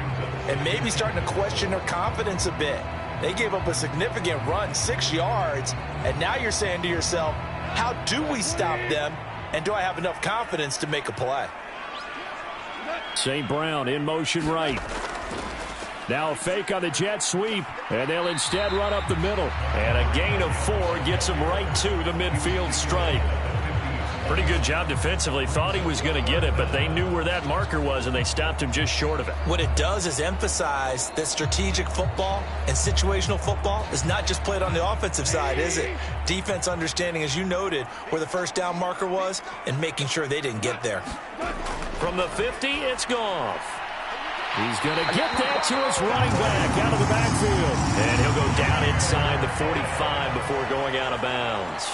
and maybe starting to question their confidence a bit. They gave up a significant run, 6 yards, and now you're saying to yourself, how do we stop them, and do I have enough confidence to make a play? St. Brown in motion right. Now a fake on the jet sweep, and they'll instead run up the middle. And a gain of 4 gets him right to the midfield stripe. Pretty good job defensively. Thought he was going to get it, but they knew where that marker was, and they stopped him just short of it. What it does is emphasize that strategic football and situational football is not just played on the offensive side, is it? Defense understanding, as you noted, where the first down marker was and making sure they didn't get there. From the 50, it's Goff. He's going to get that to his running back out of the backfield. And he'll go down inside the 45 before going out of bounds.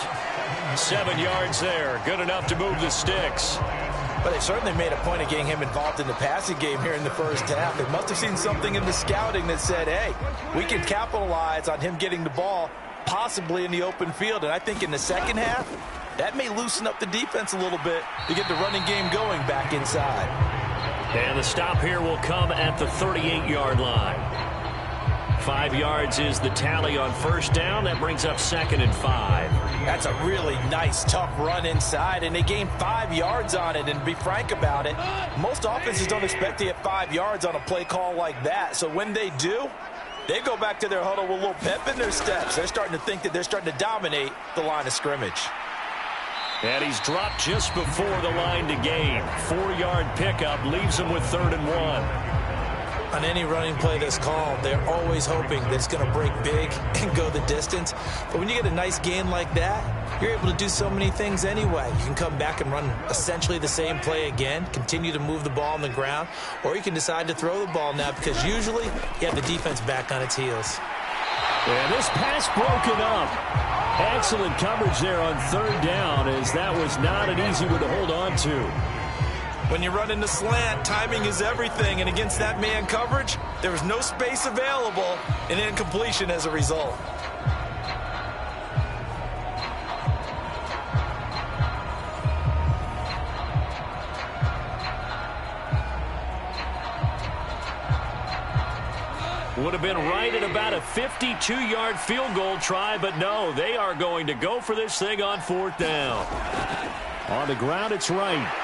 7 yards there. Good enough to move the sticks. But they certainly made a point of getting him involved in the passing game here in the first half. They must have seen something in the scouting that said, hey, we can capitalize on him getting the ball possibly in the open field. And I think in the second half, that may loosen up the defense a little bit to get the running game going back inside. And the stop here will come at the 38-yard line. 5 yards is the tally on first down. That brings up 2nd and 5. That's a really nice, tough run inside, and they gained 5 yards on it. And to be frank about it, most offenses don't expect to get 5 yards on a play call like that. So when they do, they go back to their huddle with a little pep in their steps. They're starting to think that they're starting to dominate the line of scrimmage. And he's dropped just before the line to gain. 4-yard pickup leaves him with 3rd and 1. On any running play that's called, they're always hoping that it's going to break big and go the distance. But when you get a nice gain like that, you're able to do so many things anyway. You can come back and run essentially the same play again, continue to move the ball on the ground, or you can decide to throw the ball now because usually you have the defense back on its heels. And this pass broken up. Excellent coverage there on 3rd down, as that was not an easy one to hold on to. When you run in the slant, timing is everything, and against that man coverage, there was no space available, and incompletion as a result. Would have been right at about a 52-yard field goal try, but no, they are going to go for this thing on 4th down. On the ground, it's right.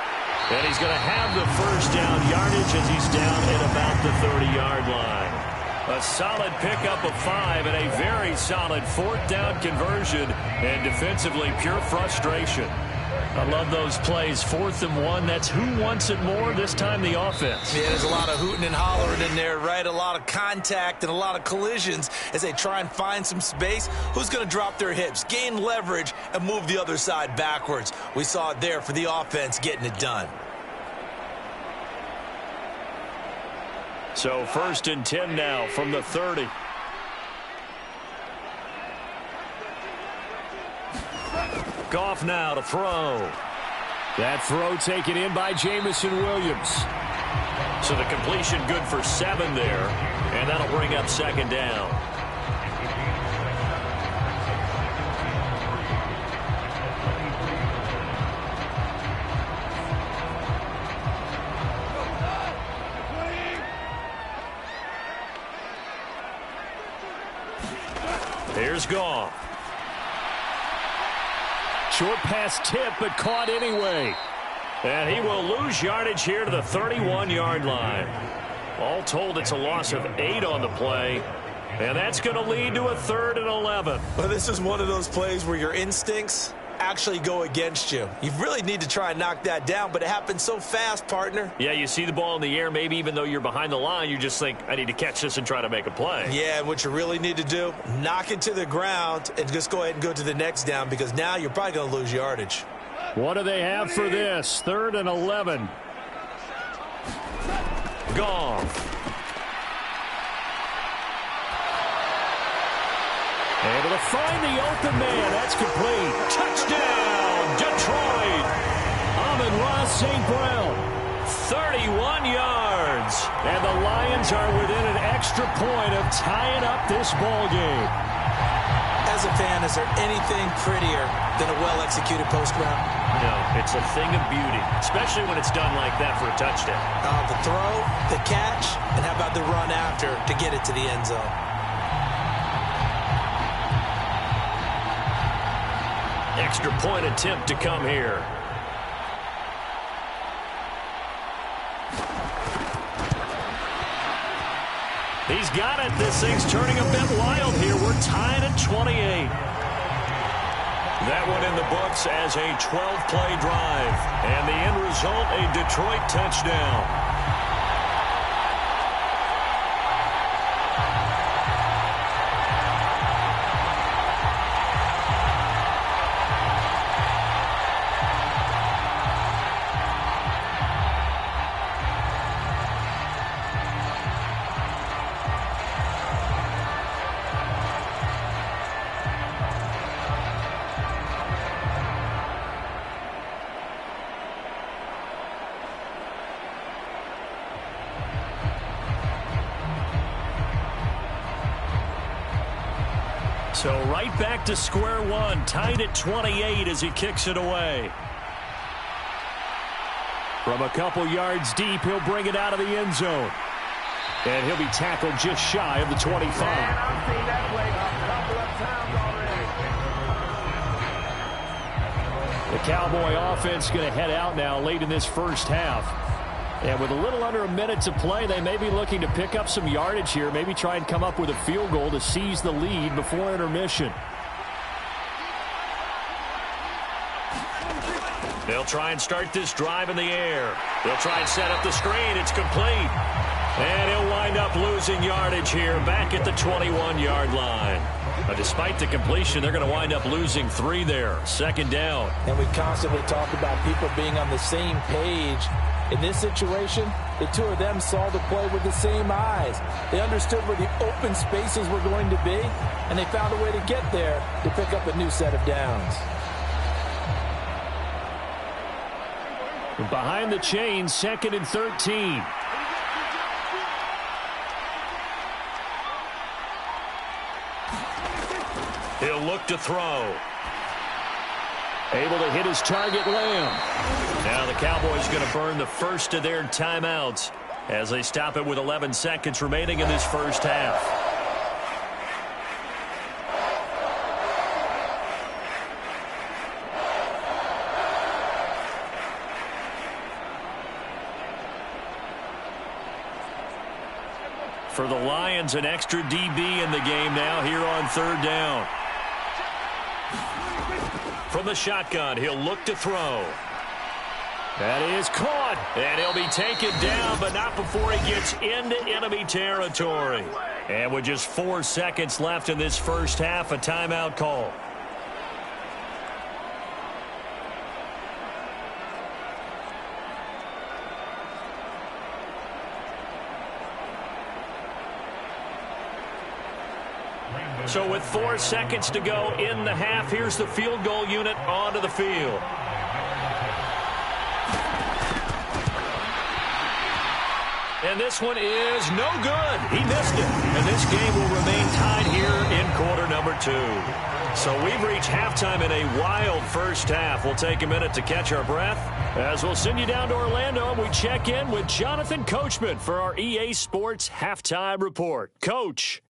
And he's going to have the first down yardage as he's down at about the 30-yard line. A solid pickup of 5 and a very solid 4th down conversion. And defensively, pure frustration. I love those plays. 4th and 1. That's who wants it more, this time the offense. Yeah, there's a lot of hooting and hollering in there, right? A lot of contact and a lot of collisions as they try and find some space. Who's going to drop their hips, gain leverage, and move the other side backwards? We saw it there for the offense getting it done. So 1st and 10 now from the 30. Goff now to throw. That throw taken in by Jamison Williams. So the completion good for 7 there, and that'll bring up 2nd down. Here's Goff. Short pass tip, but caught anyway. And he will lose yardage here to the 31-yard line. All told, it's a loss of 8 on the play. And that's going to lead to a 3rd and 11. Well, this is one of those plays where your instincts actually go against you. You really need to try and knock that down, but it happens so fast, partner. Yeah, you see the ball in the air, maybe even though you're behind the line, you just think, I need to catch this and try to make a play. Yeah, and what you really need to do, knock it to the ground and just go ahead and go to the next down, because now you're probably going to lose yardage. What do they have for this? 3rd and 11. Goff. Able to find the open man. That's complete. Touchdown, Detroit. Amon-Ra St. Brown. 31 yards. And the Lions are within an extra point of tying up this ball game. As a fan, is there anything prettier than a well-executed post route? No, it's a thing of beauty, especially when it's done like that for a touchdown. The throw, the catch, and how about the run after to get it to the end zone? Extra point attempt to come here. He's got it. This thing's turning a bit wild here. We're tied at 28. That one in the books as a 12-play drive. And the end result, a Detroit touchdown. So right back to square one, tied at 28 as he kicks it away. From a couple yards deep, he'll bring it out of the end zone. And he'll be tackled just shy of the 25. Man, I've seen that play a couple of times already. The Cowboy offense going to head out now late in this first half. And with a little under a minute to play, they may be looking to pick up some yardage here, maybe try and come up with a field goal to seize the lead before intermission. They'll try and start this drive in the air. They'll try and set up the screen. It's complete. And he'll wind up losing yardage here back at the 21-yard line. But despite the completion, they're going to wind up losing 3 there. 2nd down. And we constantly talk about people being on the same page. In this situation, the two of them saw the play with the same eyes. They understood where the open spaces were going to be, and they found a way to get there to pick up a new set of downs. Behind the chains, 2nd and 13. He'll look to throw. Able to hit his target, Lamb. Now the Cowboys going to burn the first of their timeouts as they stop it with 11 seconds remaining in this first half. For the Lions, an extra DB in the game now here on 3rd down. From the shotgun, he'll look to throw. That is caught, and he'll be taken down, but not before he gets into enemy territory. And with just 4 seconds left in this first half, a timeout call. So with 4 seconds to go in the half, here's the field goal unit onto the field. And this one is no good. He missed it. And this game will remain tied here in quarter number 2. So we've reached halftime in a wild first half. We'll take a minute to catch our breath as we'll send you down to Orlando and we check in with Jonathan Coachman for our EA Sports Halftime Report. Coach.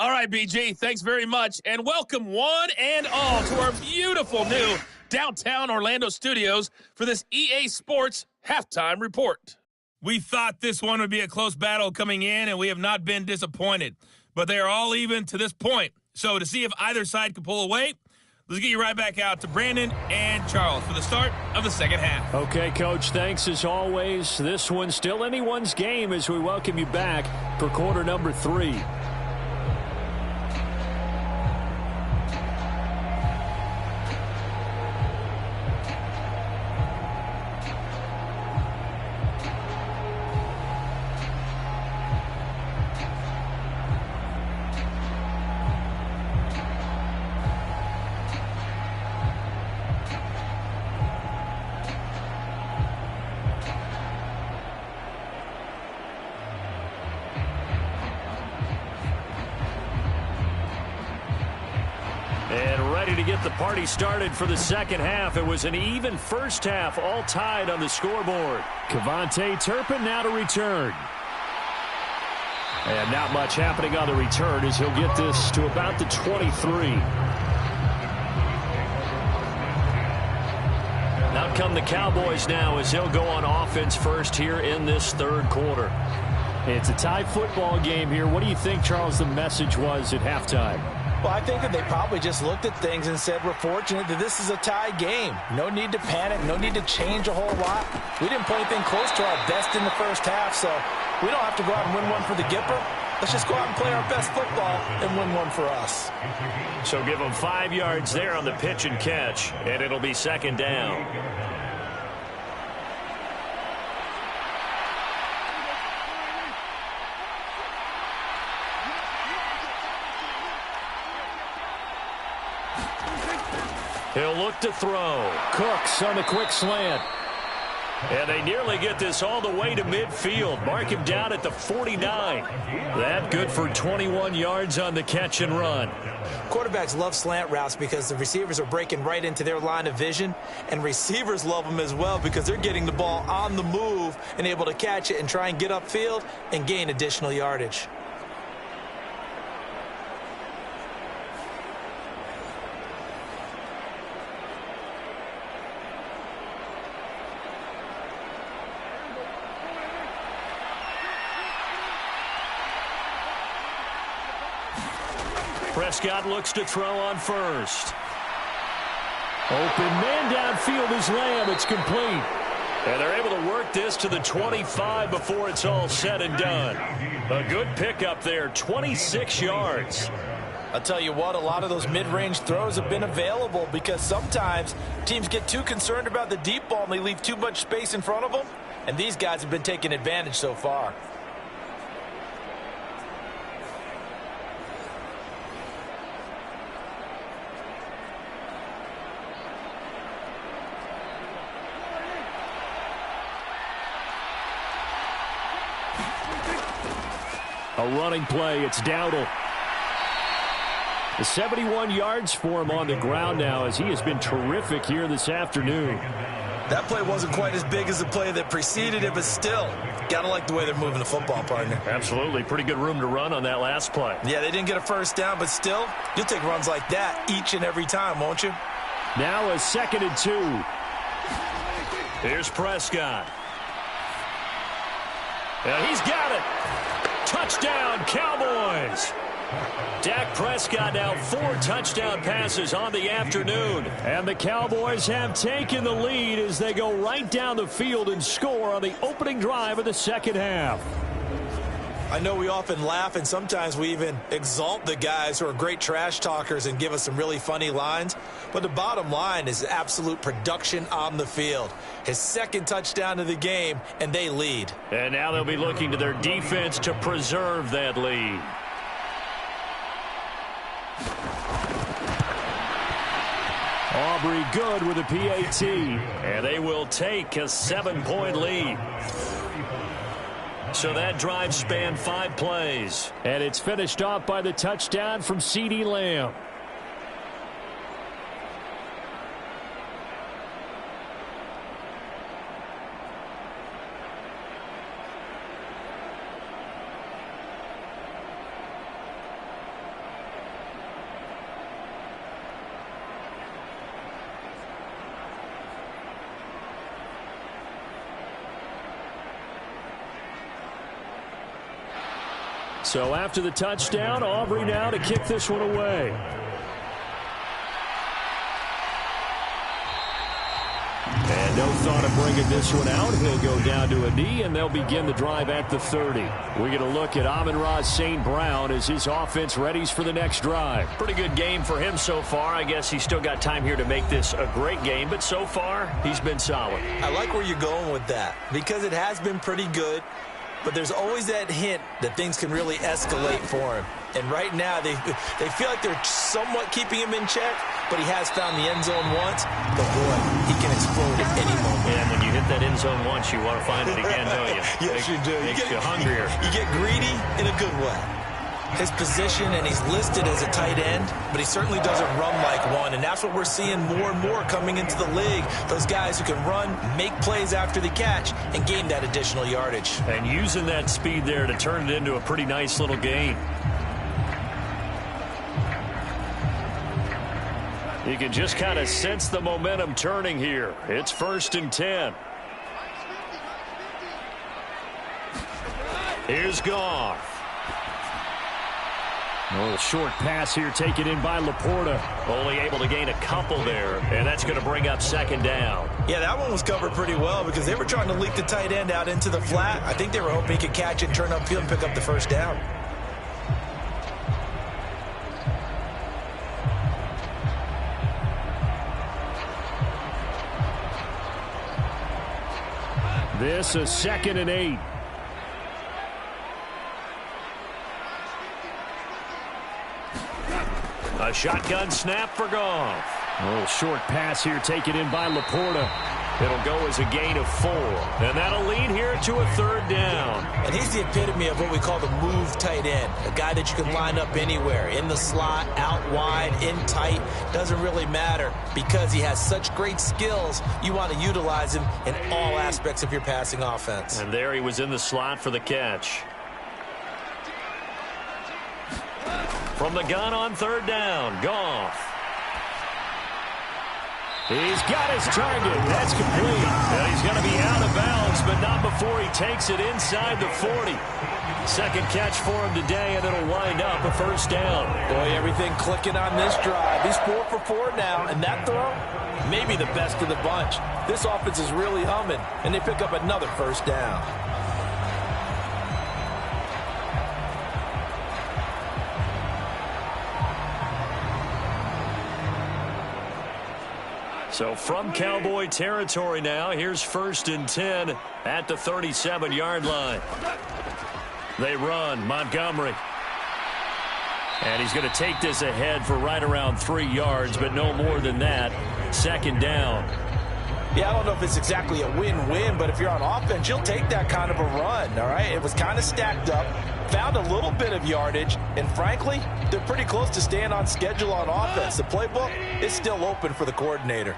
All right, BG, thanks very much, and welcome one and all to our beautiful new downtown Orlando studios for this EA Sports Halftime Report. We thought this one would be a close battle coming in, and we have not been disappointed, but they are all even to this point. So to see if either side can pull away, Let's get you right back out to Brandon and Charles for the start of the second half. Okay, Coach, thanks as always. This one's still anyone's game as we welcome you back for quarter number 3. And ready to get the party started for the second half. It was an even first half, all tied on the scoreboard. Kevontae Turpin now to return. And not much happening on the return as he'll get this to about the 23. Out come the Cowboys now as they'll go on offense first here in this third quarter. It's a tie football game here. What do you think, Charles, the message was at halftime? Well, I think that they probably just looked at things and said, we're fortunate that this is a tie game. No need to panic. No need to change a whole lot. We didn't play anything close to our best in the first half, so we don't have to go out and win one for the Gipper. Let's just go out and play our best football and win one for us. So give them 5 yards there on the pitch and catch, and it'll be second down. He'll look to throw. Cooks on the quick slant. And they nearly get this all the way to midfield. Mark him down at the 49. That good for 21 yards on the catch and run. Quarterbacks love slant routes because the receivers are breaking right into their line of vision. And receivers love them as well because they're getting the ball on the move and able to catch it and try and get upfield and gain additional yardage. Prescott looks to throw on first. Open man downfield is Lamb. It's complete. And they're able to work this to the 25 before it's all said and done. A good pickup there, 26 yards. I'll tell you what, a lot of those mid-range throws have been available because sometimes teams get too concerned about the deep ball and they leave too much space in front of them. And these guys have been taking advantage so far. A running play, it's Dowdle. The 71 yards for him on the ground now as he has been terrific here this afternoon. That play wasn't quite as big as the play that preceded it, but still, got to like the way they're moving the football, partner. Absolutely. Pretty good room to run on that last play. Yeah, they didn't get a first down, but still, you'll take runs like that each and every time, won't you? Now a 2nd and 2. Here's Prescott. And he's got it. Touchdown, Cowboys. Dak Prescott now 4 touchdown passes on the afternoon. And the Cowboys have taken the lead as they go right down the field and score on the opening drive of the second half. I know we often laugh and sometimes we even exalt the guys who are great trash talkers and give us some really funny lines. But the bottom line is absolute production on the field. His 2nd touchdown of the game, and they lead. And now they'll be looking to their defense to preserve that lead. Aubrey good with a PAT. And they will take a 7-point lead. So that drive spanned 5 plays. And it's finished off by the touchdown from CeeDee Lamb. So after the touchdown, Aubrey now to kick this one away. No thought of bringing this one out. He'll go down to a knee, and they'll begin the drive at the 30. We're going to look at Amon-Ra St. Brown as his offense readies for the next drive. Pretty good game for him so far. I guess he's still got time here to make this a great game, but so far, he's been solid. I like where you're going with that because it has been pretty good, but there's always that hint that things can really escalate for him. And right now, they feel like they're somewhat keeping him in check, but he has found the end zone once. But, boy, he can explode at any moment. And when you hit that end zone once, you want to find it again, don't you? Yes, you do. Makes you hungrier. You get greedy in a good way. His position, and he's listed as a tight end, but he certainly doesn't run like one, and that's what we're seeing more and more coming into the league. Those guys who can run, make plays after the catch, and gain that additional yardage. And using that speed there to turn it into a pretty nice little gain. You can just kind of sense the momentum turning here. It's 1st and 10. Here's Goff. A little short pass here taken in by Laporta. Only able to gain a couple there, and that's going to bring up 2nd down. Yeah, that one was covered pretty well because they were trying to leak the tight end out into the flat. I think they were hoping he could catch it, turn upfield, and pick up the 1st down. This is 2nd and 8. A shotgun snap for Goff. A little short pass here taken in by Laporta. It'll go as a gain of 4. And that'll lead here to a 3rd down. And he's the epitome of what we call the move tight end. A guy that you can line up anywhere. In the slot, out wide, in tight. Doesn't really matter because he has such great skills. You want to utilize him in all aspects of your passing offense. And there he was in the slot for the catch. From the gun on 3rd down, Goff. He's got his target. That's complete. And he's going to be out of bounds, but not before he takes it inside the 40. 2nd catch for him today, and it'll wind up a 1st down. Boy, everything clicking on this drive. He's 4 for 4 now, and that throw, maybe the best of the bunch. This offense is really humming, and they pick up another 1st down. So from Cowboy territory now, here's 1st and 10 at the 37-yard line. They run, Montgomery. And he's going to take this ahead for right around 3 yards, but no more than that. 2nd down. Yeah, I don't know if it's exactly a win-win, but if you're on offense, you'll take that kind of a run, all right? It was kind of stacked up, found a little bit of yardage, and frankly, they're pretty close to staying on schedule on offense. The playbook is still open for the coordinator.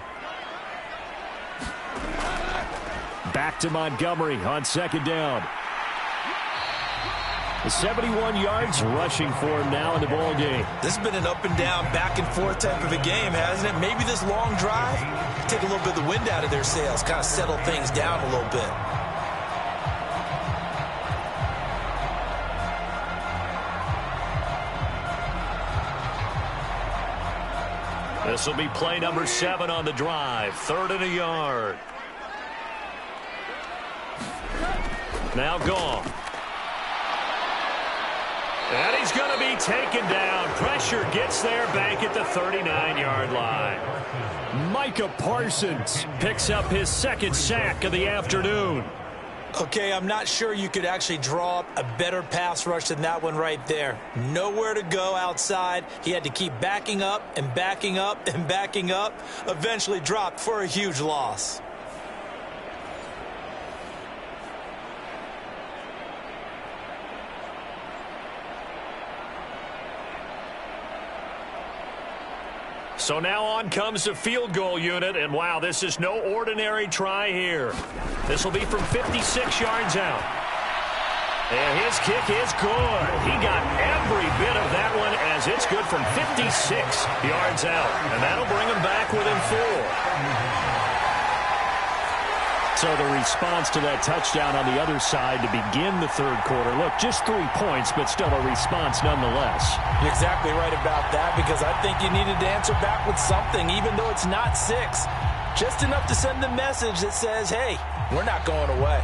Back to Montgomery on 2nd down. 71 yards rushing for him now in the ball game. This has been an up and down, back and forth type of a game, hasn't it? Maybe this long drive, take a little bit of the wind out of their sails, kind of settle things down a little bit. This will be play number 7 on the drive. 3rd and a yard. Now Goff. And he's going to be taken down. Pressure gets there back at the 39-yard line. Micah Parsons picks up his 2nd sack of the afternoon. Okay, I'm not sure you could actually draw up a better pass rush than that one right there. Nowhere to go outside. He had to keep backing up and backing up and backing up. Eventually dropped for a huge loss. So now on comes the field goal unit, and wow, this is no ordinary try here. This will be from 56 yards out. And his kick is good. He got every bit of that one as it's good from 56 yards out. And that'll bring him back within 4. So the response to that touchdown on the other side to begin the 3rd quarter. Look, just 3 points, but still a response nonetheless. You're exactly right about that because I think you needed to answer back with something, even though it's not 6. Just enough to send the message that says, hey, we're not going away.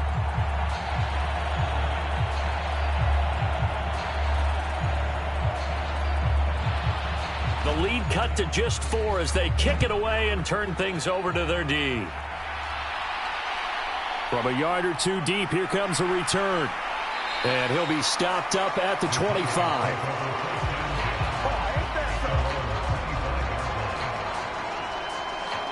The lead cut to just 4 as they kick it away and turn things over to their D. From a yard or two deep, here comes a return. And he'll be stopped up at the 25.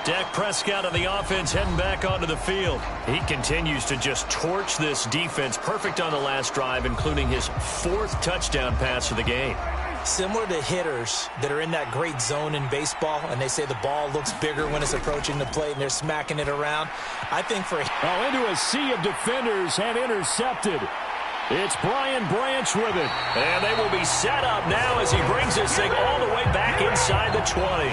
Dak Prescott of the offense heading back onto the field. He continues to just torch this defense. Perfect on the last drive, including his 4th touchdown pass of the game. Similar to hitters that are in that great zone in baseball, and they say the ball looks bigger when it's approaching the plate and they're smacking it around. I think for into a sea of defenders and intercepted. It's Brian Branch with it. And they will be set up now as he brings this thing all the way back inside the 20.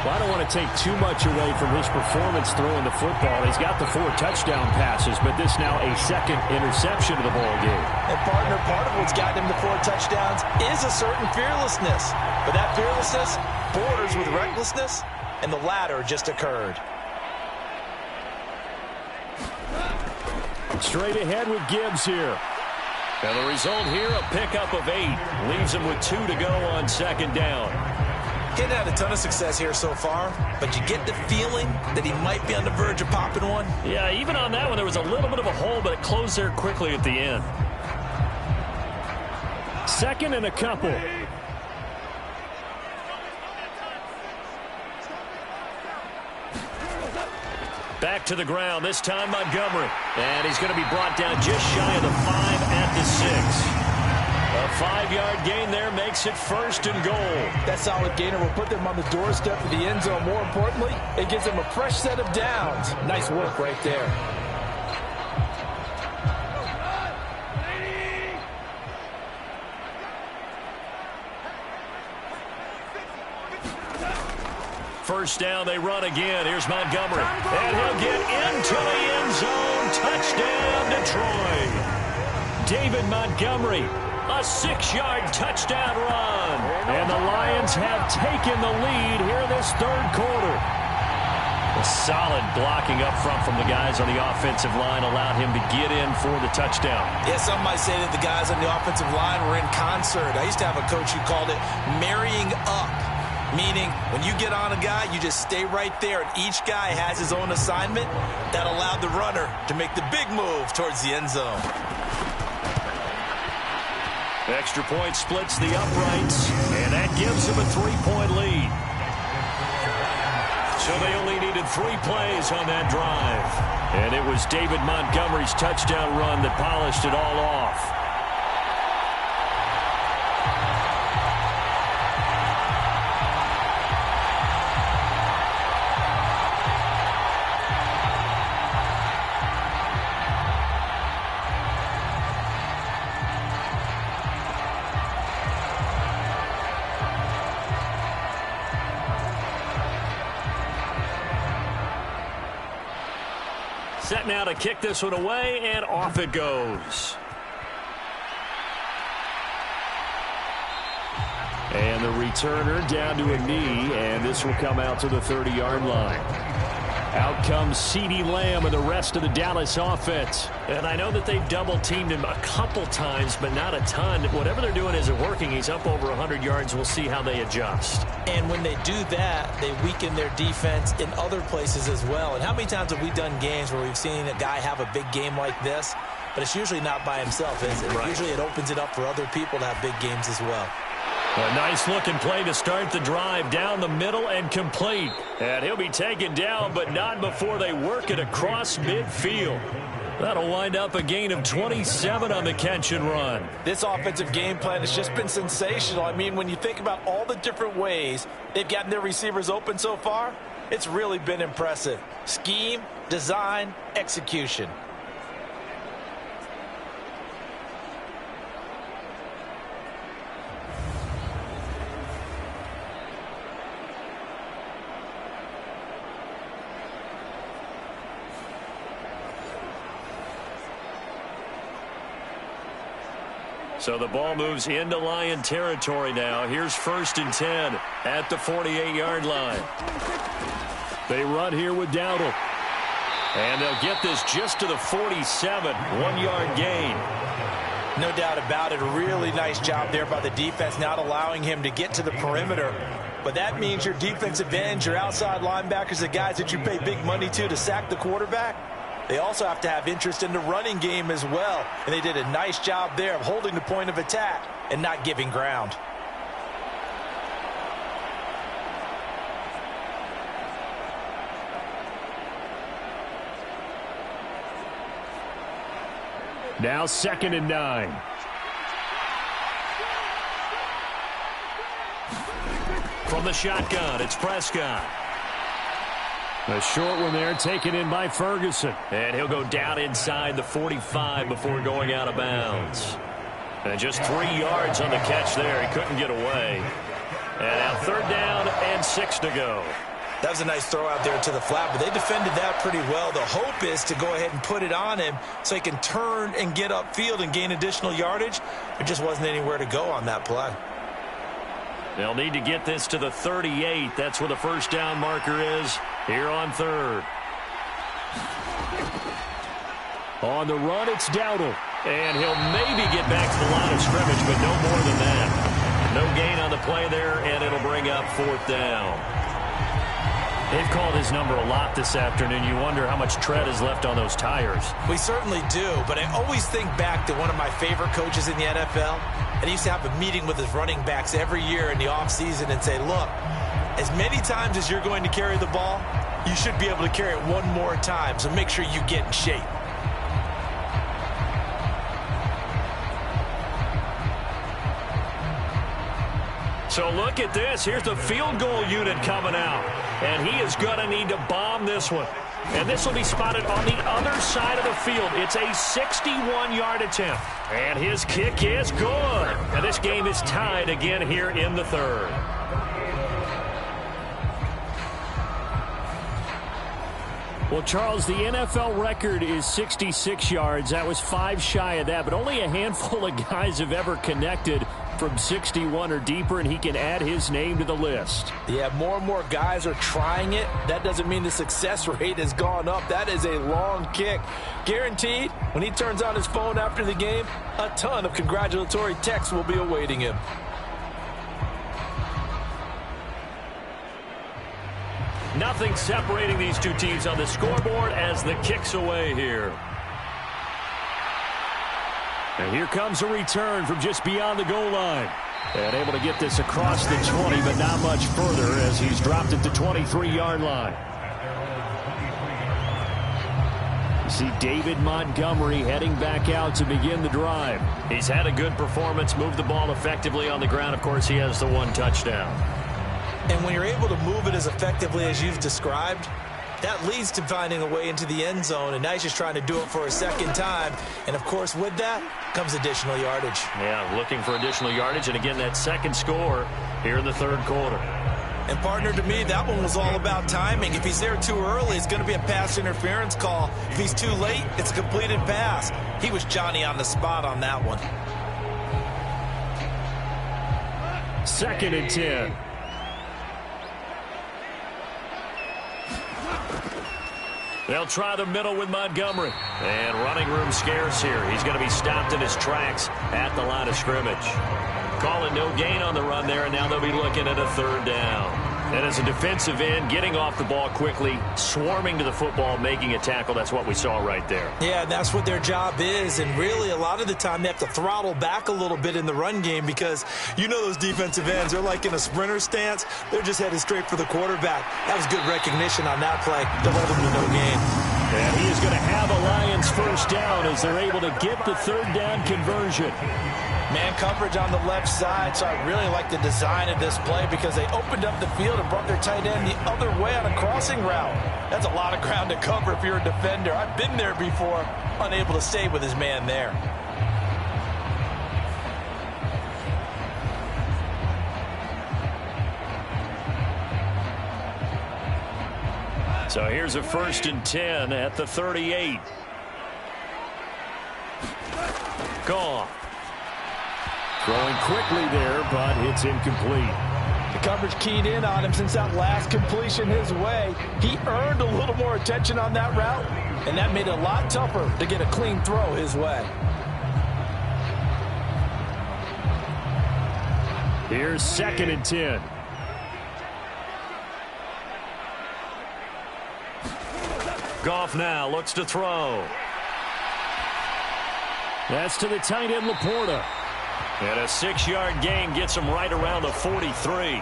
Well, I don't want to take too much away from his performance throwing the football. He's got the 4 touchdown passes, but this now a 2nd interception of the ball game. And partner, part of what's gotten him to 4 touchdowns is a certain fearlessness. But that fearlessness borders with recklessness, and the latter just occurred. Straight ahead with Gibbs here. And the result here, a pickup of 8. Leaves him with 2 to go on 2nd down. Getting had a ton of success here so far, but you get the feeling that he might be on the verge of popping one. Yeah, even on that one, there was a little bit of a hole, but it closed there quickly at the end. 2nd and a couple. Back to the ground, this time Montgomery. And he's going to be brought down just shy of the 5 at the 6. A 5-yard gain there makes it 1st and goal. That solid gainer will put them on the doorstep of the end zone. More importantly, it gives them a fresh set of downs. Nice work right there. First down, they run again. Here's Montgomery. And he'll get into the end zone. Touchdown, Detroit. David Montgomery. A 6-yard touchdown run. And the Lions have taken the lead here this 3rd quarter. A solid blocking up front from the guys on the offensive line allowed him to get in for the touchdown. Yeah, some might say that the guys on the offensive line were in concert. I used to have a coach who called it marrying up, meaning when you get on a guy, you just stay right there, and each guy has his own assignment. That allowed the runner to make the big move towards the end zone. Extra point splits the uprights, and that gives them a 3-point lead. So they only needed 3 plays on that drive. And it was David Montgomery's touchdown run that polished it all off. Set now to kick this one away, and off it goes. And the returner down to a knee, and this will come out to the 30-yard line. Out comes CeeDee Lamb and the rest of the Dallas offense. And I know that they've double-teamed him a couple times, but not a ton. Whatever they're doing isn't working. He's up over 100 yards. We'll see how they adjust. And when they do that, they weaken their defense in other places as well. And how many times have we done games where we've seen a guy have a big game like this, but it's usually not by himself, is it? Right. Usually it opens it up for other people to have big games as well. A nice-looking play to start the drive down the middle and complete. And he'll be taken down, but not before they work it across midfield. That'll wind up a gain of 27 on the catch and run. This offensive game plan has just been sensational. I mean, when you think about all the different ways they've gotten their receivers open so far, it's really been impressive. Scheme, design, execution. So the ball moves into Lion territory now. Here's 1st and 10 at the 48-yard line. They run here with Dowdle. And they'll get this just to the 47, 1-yard gain. No doubt about it. A really nice job there by the defense, not allowing him to get to the perimeter. But that means your defensive ends, your outside linebackers, the guys that you pay big money to sack the quarterback, they also have to have interest in the running game as well. And they did a nice job there of holding the point of attack and not giving ground. Now 2nd and 9. From the shotgun, it's Prescott. A short one there taken in by Ferguson. And he'll go down inside the 45 before going out of bounds. And just 3 yards on the catch there. He couldn't get away. And now 3rd down and 6 to go. That was a nice throw out there to the flat, but they defended that pretty well. The hope is to go ahead and put it on him so he can turn and get upfield and gain additional yardage. There just wasn't anywhere to go on that play. They'll need to get this to the 38. That's where the first down marker is here on 3rd. On the run, it's Dowdle. And he'll maybe get back to the line of scrimmage, but no more than that. No gain on the play there, and it'll bring up 4th down. They've called his number a lot this afternoon. You wonder how much tread is left on those tires. We certainly do, but I always think back to one of my favorite coaches in the NFL. And he used to have a meeting with his running backs every year in the offseason and say, look, as many times as you're going to carry the ball, you should be able to carry it one more time, so make sure you get in shape. So look at this. Here's the field goal unit coming out. And he is going to need to bomb this one. And this will be spotted on the other side of the field. It's a 61-yard attempt. And his kick is good. And this game is tied again here in the 3rd. Well, Charles, the NFL record is 66 yards. That was 5 shy of that, but only a handful of guys have ever connected from 61 or deeper, and he can add his name to the list. Yeah, more and more guys are trying it. That doesn't mean the success rate has gone up. That is a long kick. Guaranteed, when he turns on his phone after the game, a ton of congratulatory texts will be awaiting him. Nothing separating these two teams on the scoreboard as the kick's away here. And here comes a return from just beyond the goal line. And able to get this across the 20, but not much further as he's dropped it to 23-yard line. You see David Montgomery heading back out to begin the drive. He's had a good performance, moved the ball effectively on the ground. Of course, he has the 1 touchdown. And when you're able to move it as effectively as you've described, that leads to finding a way into the end zone, and now he's just trying to do it for a second time. And, of course, with that comes additional yardage. Yeah, looking for additional yardage, and again, that second score here in the 3rd quarter. And, partner, to me, that one was all about timing. If he's there too early, it's going to be a pass interference call. If he's too late, it's a completed pass. He was Johnny on the spot on that one. 2nd and 10. They'll try the middle with Montgomery. And running room scarce here. He's going to be stopped in his tracks at the line of scrimmage. Calling no gain on the run there, and now they'll be looking at a 3rd down. And as a defensive end, getting off the ball quickly, swarming to the football, making a tackle, that's what we saw right there. Yeah, that's what their job is. And really, a lot of the time, they have to throttle back a little bit in the run game because you know those defensive ends, they're like in a sprinter stance. They're just headed straight for the quarterback. That was good recognition on that play to hold them to no gain. And he is going to have a Lions 1st down as they're able to get the 3rd down conversion. Man coverage on the left side, so I really like the design of this play because they opened up the field and brought their tight end the other way on a crossing route. That's a lot of ground to cover if you're a defender. I've been there before, unable to stay with his man there. So here's a 1st and 10 at the 38. Gone. Throwing quickly there, but it's incomplete. The coverage keyed in on him since that last completion his way. He earned a little more attention on that route, and that made it a lot tougher to get a clean throw his way. Here's 2nd and 10. Goff now looks to throw. That's to the tight end, Laporta. And a 6-yard gain gets him right around the 43.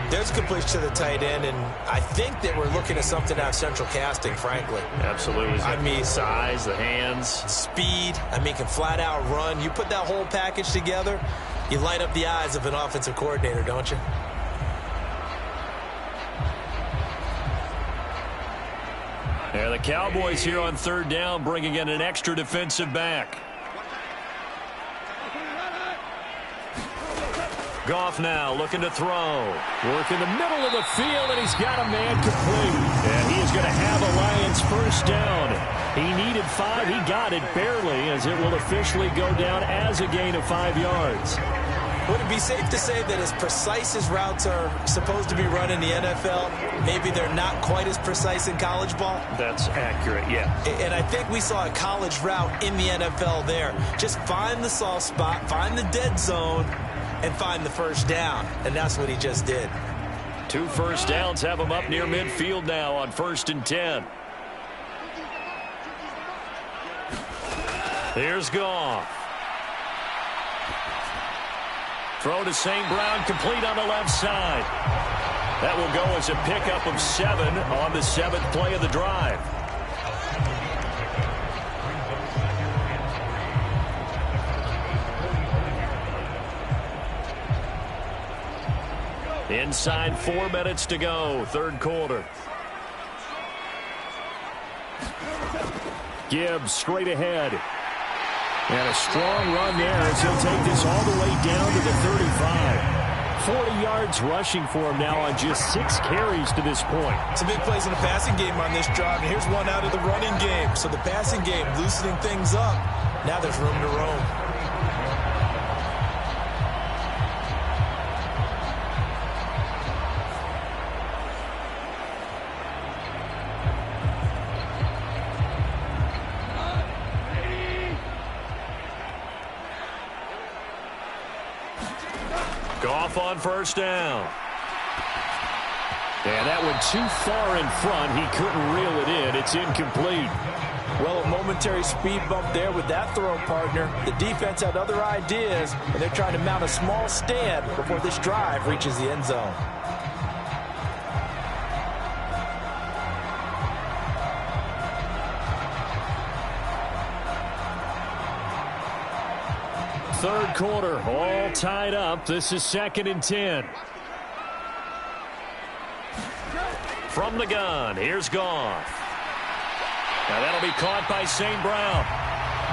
There's a completion to the tight end, and I think that we're looking at something out of central casting, frankly. Absolutely. I mean, size, the hands. Speed, can flat out run. You put that whole package together, you light up the eyes of an offensive coordinator, don't you? Yeah, the Cowboys here on 3rd down, bringing in an extra defensive back. Goff now looking to throw. Work in the middle of the field, and he's got a man complete. And he is going to have a Lions first down. He needed 5. He got it barely, as it will officially go down as a gain of 5 yards. Would it be safe to say that as precise as routes are supposed to be run in the NFL, maybe they're not quite as precise in college ball? That's accurate, yeah. And I think we saw a college route in the NFL there. Just find the soft spot, find the dead zone, and find the first down. And that's what he just did. 2 first downs have him up near midfield now on 1st and 10. Here's Goff. Throw to St. Brown, complete on the left side. That will go as a pickup of 7 on the 7th play of the drive. Inside 4 minutes to go, 3rd quarter. Gibbs straight ahead. And a strong run there as he'll take this all the way down to the 35. 40 yards rushing for him now on just 6 carries to this point. Some big plays in the passing game on this drive, and here's one out of the running game. So the passing game loosening things up. Now there's room to roam. Goff on first down. And that went too far in front. He couldn't reel it in. It's incomplete. Well, a momentary speed bump there with that throw, partner. The defense had other ideas, and they're trying to mount a small stand before this drive reaches the end zone. Third quarter, all tied up. This is 2nd and 10. From the gun, here's Goff. Now that'll be caught by St. Brown.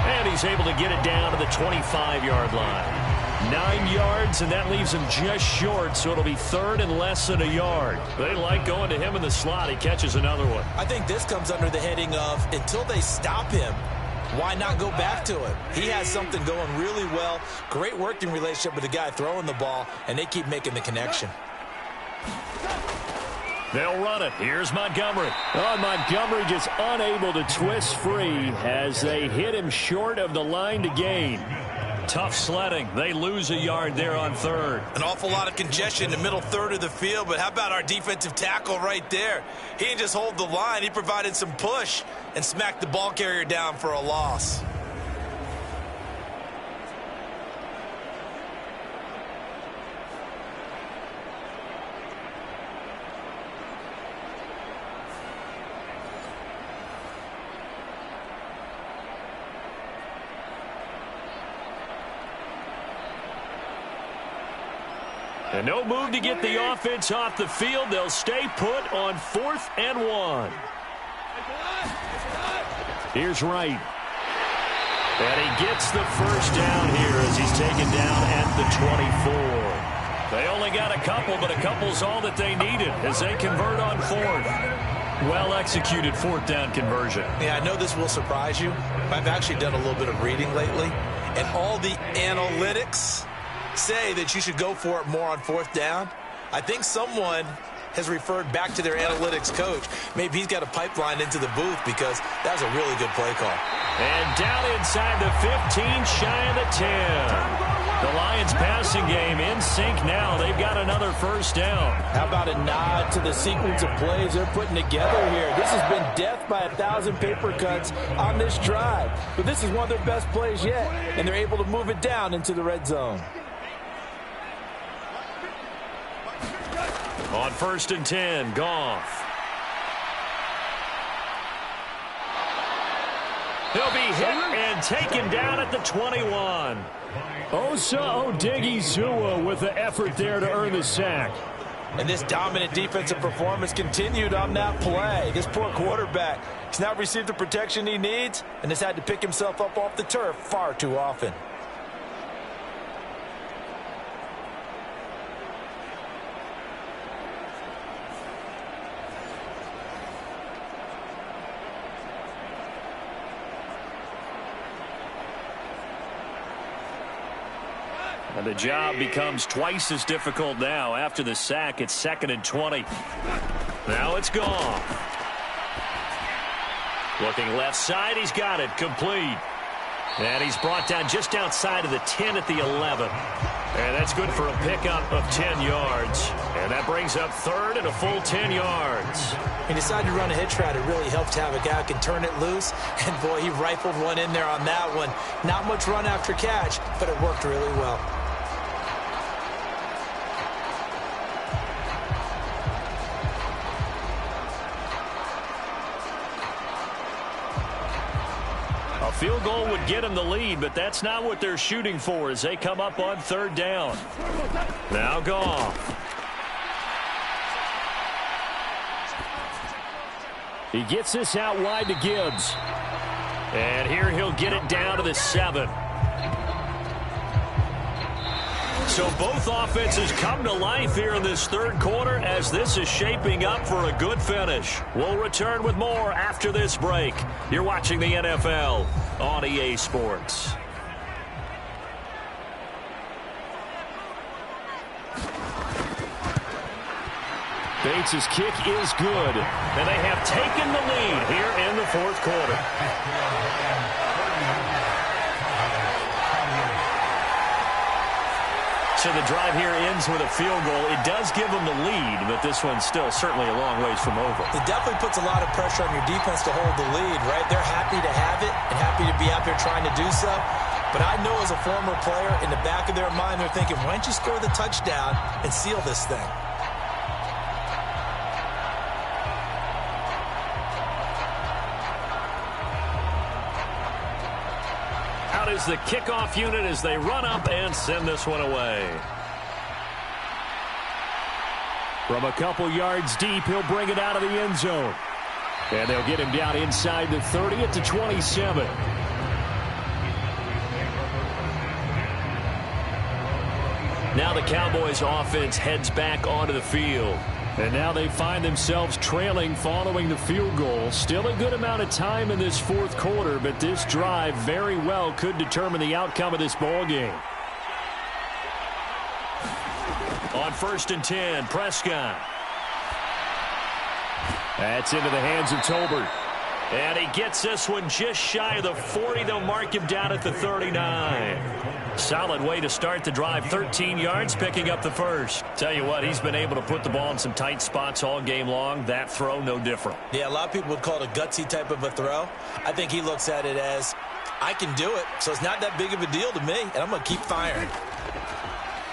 And he's able to get it down to the 25-yard line. 9 yards, and that leaves him just short, so it'll be 3rd and less than a yard. They like going to him in the slot. He catches another one. I think this comes under the heading of, until they stop him, why not go back to it? He has something going really well. Great working relationship with the guy throwing the ball, and they keep making the connection. They'll run it. Here's Montgomery. Oh, Montgomery just unable to twist free as they hit him short of the line to gain. Tough sledding. They lose a yard there on 3rd. An awful lot of congestion in the middle third of the field, but how about our defensive tackle right there? He didn't just hold the line. He provided some push and smacked the ball carrier down for a loss. And no move to get the offense off the field. They'll stay put on 4th and 1. Here's Wright. And he gets the first down here as he's taken down at the 24. They only got a couple, but a couple's all that they needed as they convert on 4th. Well-executed 4th down conversion. Yeah, I know this will surprise you. I've actually done a little bit of reading lately, and all the analytics say that you should go for it more on 4th down. I think someone has referred back to their analytics coach. Maybe he's got a pipeline into the booth because that was a really good play call. And down inside the 15, shy of the 10. The Lions passing game in sync now. They've got another first down. How about a nod to the sequence of plays they're putting together here? This has been death by 1,000 paper cuts on this drive. But this is one of their best plays yet, and they're able to move it down into the red zone. On 1st and 10, Goff. He'll be hit and taken down at the 21. Osa Odighizuwa with the effort there to earn the sack. And this dominant defensive performance continued on that play. This poor quarterback has not received the protection he needs and has had to pick himself up off the turf far too often. And the job becomes twice as difficult now. After the sack, it's 2nd and 20. Now it's Goff. Looking left side, he's got it. Complete. And he's brought down just outside of the 10 at the 11. And that's good for a pickup of 10 yards. And that brings up 3rd and a full 10 yards. He decided to run a hitch route. It really helped to have a guy who can turn it loose. And, boy, he rifled one in there on that one. Not much run after catch, but it worked really well. A field goal would get him the lead, but that's not what they're shooting for as they come up on 3rd down. Now Goff. He gets this out wide to Gibbs. And here he'll get it down to the 7. So both offenses come to life here in this 3rd quarter as this is shaping up for a good finish. We'll return with more after this break. You're watching the NFL on EA Sports. Bates' kick is good. And they have taken the lead here in the 4th quarter. So the drive here ends with a field goal. It does give them the lead, but this one's still certainly a long ways from over. It definitely puts a lot of pressure on your defense to hold the lead, right? They're happy to have it and happy to be out there trying to do so. But I know as a former player, in the back of their mind, they're thinking, why don't you score the touchdown and seal this thing? Is the kickoff unit as they run up and send this one away. From a couple yards deep, he'll bring it out of the end zone. And they'll get him down inside the 30 at the 27. Now the Cowboys offense heads back onto the field. And now they find themselves trailing following the field goal. Still a good amount of time in this 4th quarter, but this drive very well could determine the outcome of this ball game. On 1st and 10, Prescott. That's into the hands of Tolbert. And he gets this one just shy of the 40. They'll mark him down at the 39. Solid way to start the drive. 13 yards, picking up the first. Tell you what, he's been able to put the ball in some tight spots all game long. That throw, no different. Yeah, a lot of people would call it a gutsy type of a throw. I think he looks at it as, I can do it, so it's not that big of a deal to me, and I'm going to keep firing.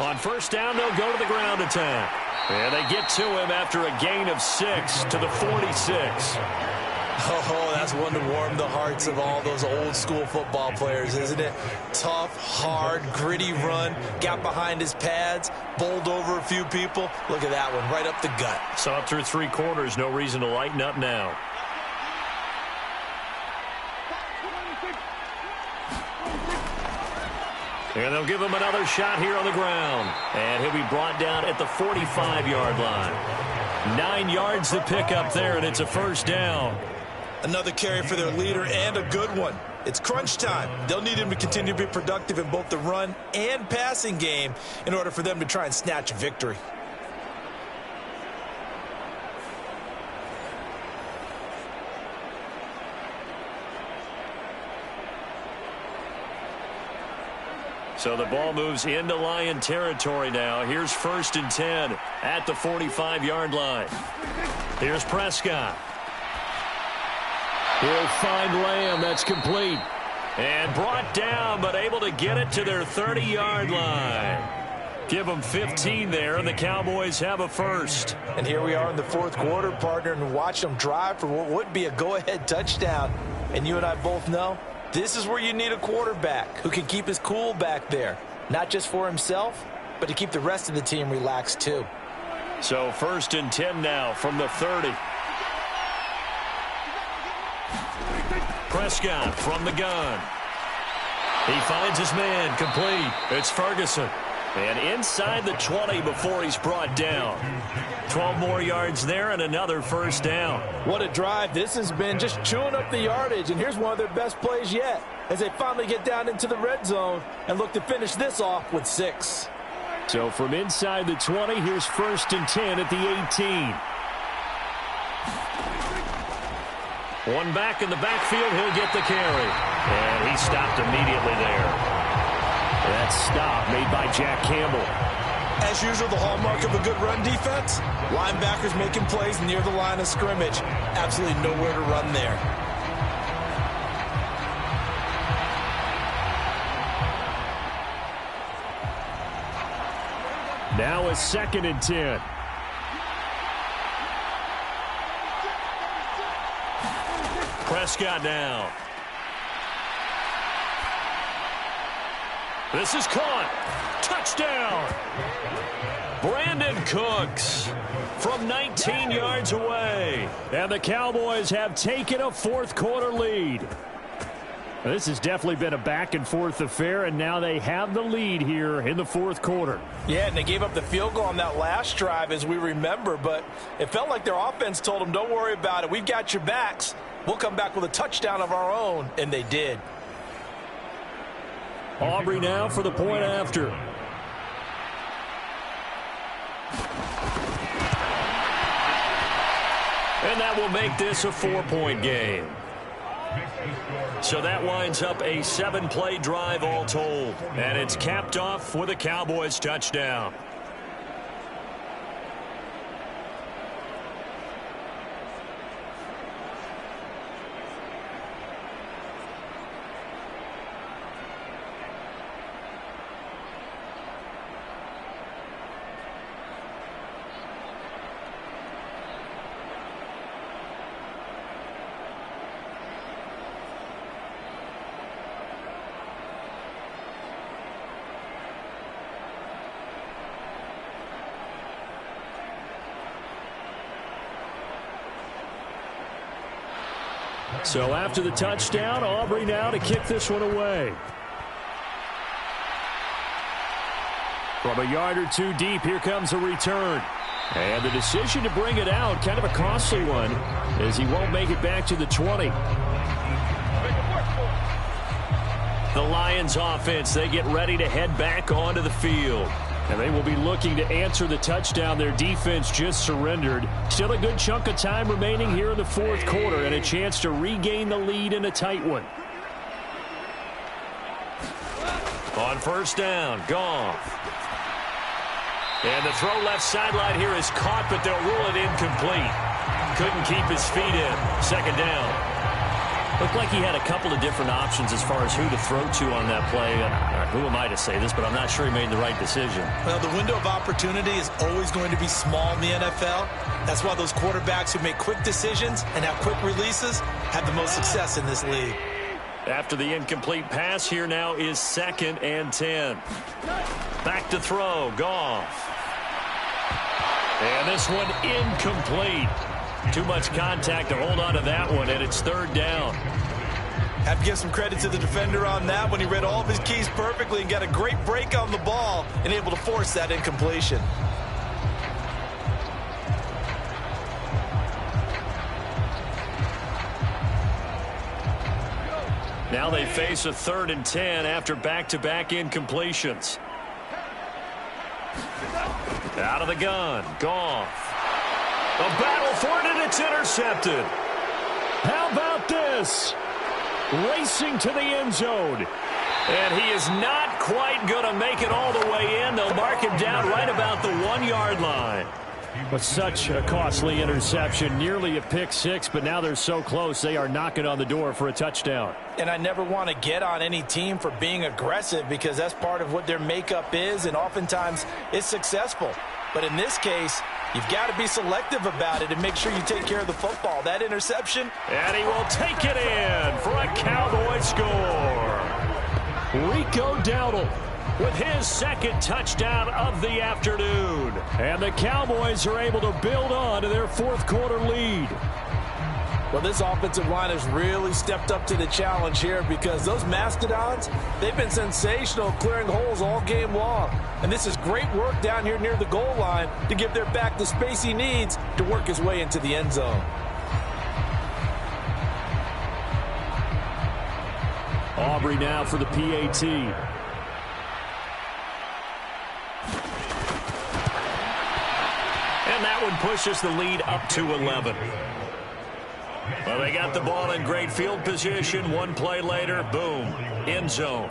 On 1st down, they'll go to the ground attack. And they get to him after a gain of 6 to the 46. Oh, that's one to warm the hearts of all those old school football players, isn't it? Tough, hard, gritty run, got behind his pads, bowled over a few people. Look at that one, right up the gut. So up through 3 quarters, no reason to lighten up now. And they'll give him another shot here on the ground. And he'll be brought down at the 45-yard line. 9 yards to pick up there, and it's a first down. Another carry for their leader and a good one. It's crunch time. They'll need him to continue to be productive in both the run and passing game in order for them to try and snatch a victory. So the ball moves into Lion territory now. Here's 1st and 10 at the 45-yard line. Here's Prescott. He'll find Lamb. That's complete. And brought down, but able to get it to their 30-yard line. Give them 15 there, and the Cowboys have a first. And here we are in the 4th quarter, partner, and watch them drive for what would be a go-ahead touchdown. And you and I both know this is where you need a quarterback who can keep his cool back there, not just for himself, but to keep the rest of the team relaxed too. So 1st and 10 now from the 30. Prescott from the gun. He finds his man, complete. It's Ferguson. And inside the 20 before he's brought down. 12 more yards there and another first down. What a drive this has been, just chewing up the yardage. And here's one of their best plays yet as they finally get down into the red zone and look to finish this off with 6. So from inside the 20, here's 1st and 10 at the 18. One back in the backfield, he'll get the carry. And he stopped immediately there. That stop made by Jack Campbell. As usual, the hallmark of a good run defense, linebackers making plays near the line of scrimmage. Absolutely nowhere to run there. Now a 2nd and 10. Prescott now. This is caught. Touchdown. Brandon Cooks from 19 yards away. And the Cowboys have taken a 4th quarter lead. This has definitely been a back-and-forth affair, and now they have the lead here in the 4th quarter. Yeah, and they gave up the field goal on that last drive, as we remember, but it felt like their offense told them, don't worry about it. We've got your backs. We'll come back with a touchdown of our own, and they did. Aubrey now for the point after. And that will make this a 4-point game. So that winds up a 7-play drive all told. And it's capped off with a Cowboys touchdown. So after the touchdown, Aubrey now to kick this one away. From a yard or two deep, here comes a return. And the decision to bring it out, kind of a costly one, as he won't make it back to the 20. The Lions offense, they get ready to head back onto the field. And they will be looking to answer the touchdown their defense just surrendered. Still a good chunk of time remaining here in the 4th quarter and a chance to regain the lead in a tight one. On 1st down, Goff. And the throw left sideline here is caught, but they'll rule it incomplete. Couldn't keep his feet in. 2nd down. Looked like he had a couple of different options as far as who to throw to on that play. Who am I to say this, but I'm not sure he made the right decision. Well, the window of opportunity is always going to be small in the NFL. That's why those quarterbacks who make quick decisions and have quick releases have the most success in this league. After the incomplete pass, here now is 2nd and 10. Back to throw, Goff. And this one incomplete. Too much contact to hold on to that one, and it's 3rd down. Have to give some credit to the defender on that when he read all of his keys perfectly and got a great break on the ball and able to force that incompletion. Now they face a 3rd and 10 after back-to-back incompletions. Out of the gun, Goff. A battle for it, and it's intercepted. How about this? Racing to the end zone. And he is not quite going to make it all the way in. They'll mark him down right about the 1-yard line. But such a costly interception, nearly a pick six, but now they're so close they are knocking on the door for a touchdown. And I never want to get on any team for being aggressive because that's part of what their makeup is, and oftentimes it's successful. But in this case, you've got to be selective about it and make sure you take care of the football. That interception. And he will take it in for a Cowboy score. Rico Dowdle with his second touchdown of the afternoon. And the Cowboys are able to build on to their fourth quarter lead. Well, this offensive line has really stepped up to the challenge here because those Mastodons, they've been sensational clearing holes all game long. And this is great work down here near the goal line to give their back the space he needs to work his way into the end zone. Aubrey now for the PAT. And that one pushes the lead up to 11. Well, they got the ball in great field position. One play later, boom, end zone.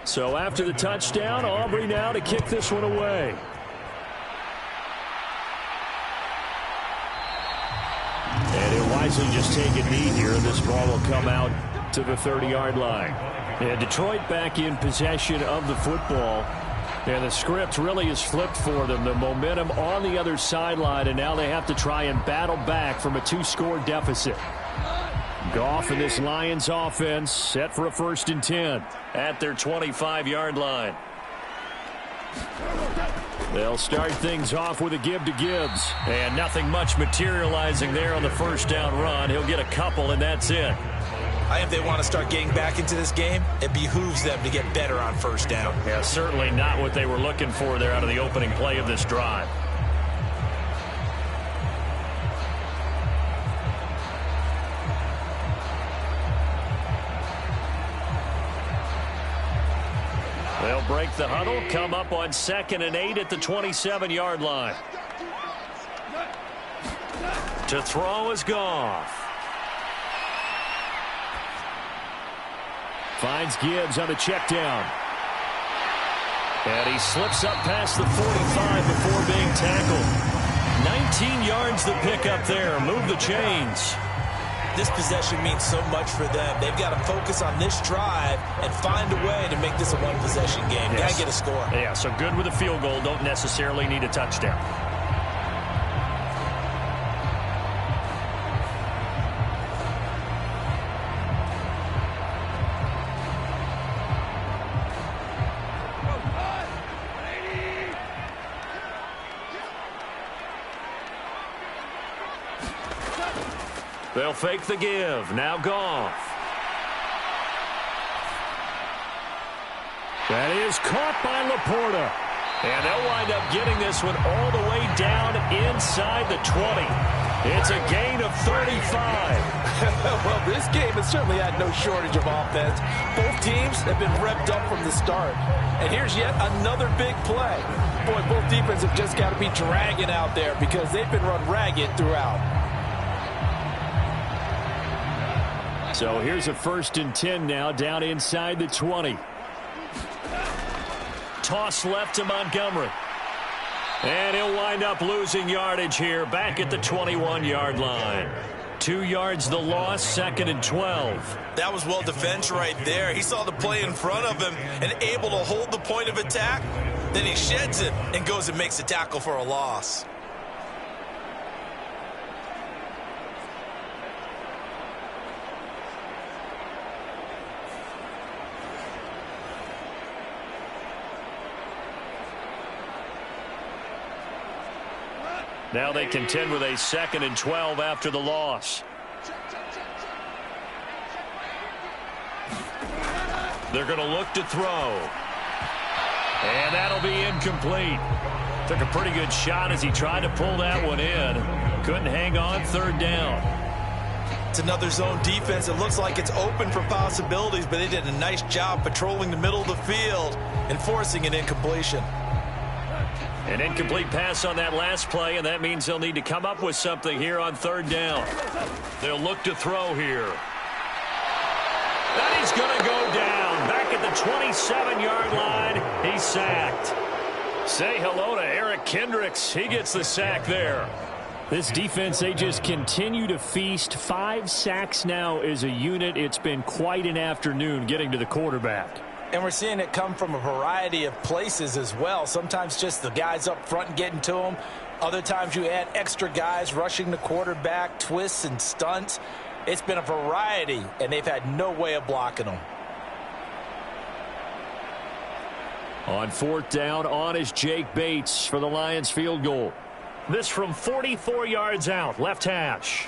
So after the touchdown, Aubrey now to kick this one away. And he'll wisely just take a knee here. This ball will come out to the 30-yard line. And Detroit back in possession of the football. And the script really is flipped for them. The momentum on the other sideline, and now they have to try and battle back from a 2-score deficit. Goff and this Lions offense set for a 1st and 10 at their 25-yard line. They'll start things off with a give to Gibbs. And nothing much materializing there on the first down run. He'll get a couple, and that's it. I think if they want to start getting back into this game, it behooves them to get better on first down. Yeah, certainly not what they were looking for there out of the opening play of this drive. They'll break the huddle, come up on 2nd and 8 at the 27-yard line. To throw is Goff. Finds Gibbs on the check down. And he slips up past the 45 before being tackled. 19 yards the pick up there. Move the chains. This possession means so much for them. They've got to focus on this drive and find a way to make this a one-possession game. Yes. Got to get a score. Yeah, so good with a field goal. Don't necessarily need a touchdown. They'll fake the give. Now Goff. That is caught by Laporta. And they'll wind up getting this one all the way down inside the 20. It's a gain of 35. Well, this game has certainly had no shortage of offense. Both teams have been revved up from the start. And here's yet another big play. Boy, both defenses have just got to be dragging out there because they've been run ragged throughout. So here's a 1st and 10 now down inside the 20. Toss left to Montgomery. And he'll wind up losing yardage here back at the 21-yard line. 2 yards the loss, 2nd and 12. That was well defense right there. He saw the play in front of him and able to hold the point of attack. Then he sheds it and goes and makes a tackle for a loss. Now they contend with a 2nd and 12 after the loss. They're going to look to throw. And that'll be incomplete. Took a pretty good shot as he tried to pull that one in. Couldn't hang on, third down. It's another zone defense. It looks like it's open for possibilities, but they did a nice job patrolling the middle of the field and forcing an incompletion. An incomplete pass on that last play, and that means they'll need to come up with something here on third down. They'll look to throw here. And he's going to go down. Back at the 27-yard line, he's sacked. Say hello to Eric Kendricks. He gets the sack there. This defense, they just continue to feast. 5 sacks now as a unit. It's been quite an afternoon getting to the quarterback. And we're seeing it come from a variety of places as well. Sometimes just the guys up front and getting to them. Other times you add extra guys rushing the quarterback, twists and stunts. It's been a variety, and they've had no way of blocking them. On fourth down, on is Jake Bates for the Lions field goal. This from 44 yards out, left hash.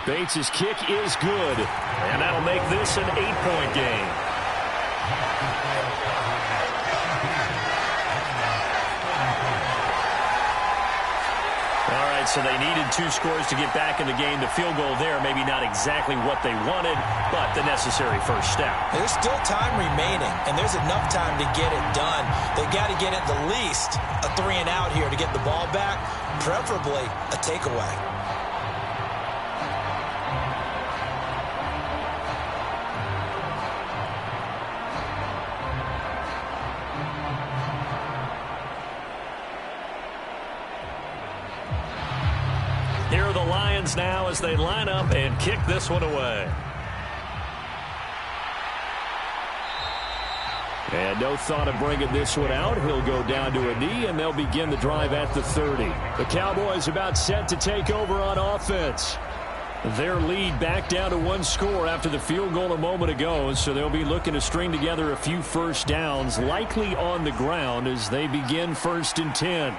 Bates' kick is good. And that'll make this an 8-point game. All right, so they needed 2 scores to get back in the game. The field goal there, maybe not exactly what they wanted, but the necessary first step. There's still time remaining, and there's enough time to get it done. They've got to get at the least a 3-and-out here to get the ball back, preferably a takeaway. Here are the Lions now as they line up and kick this one away. And no thought of bringing this one out. He'll go down to a knee, and they'll begin the drive at the 30. The Cowboys about set to take over on offense. Their lead back down to 1 score after the field goal a moment ago, so they'll be looking to string together a few first downs, likely on the ground as they begin 1st and 10.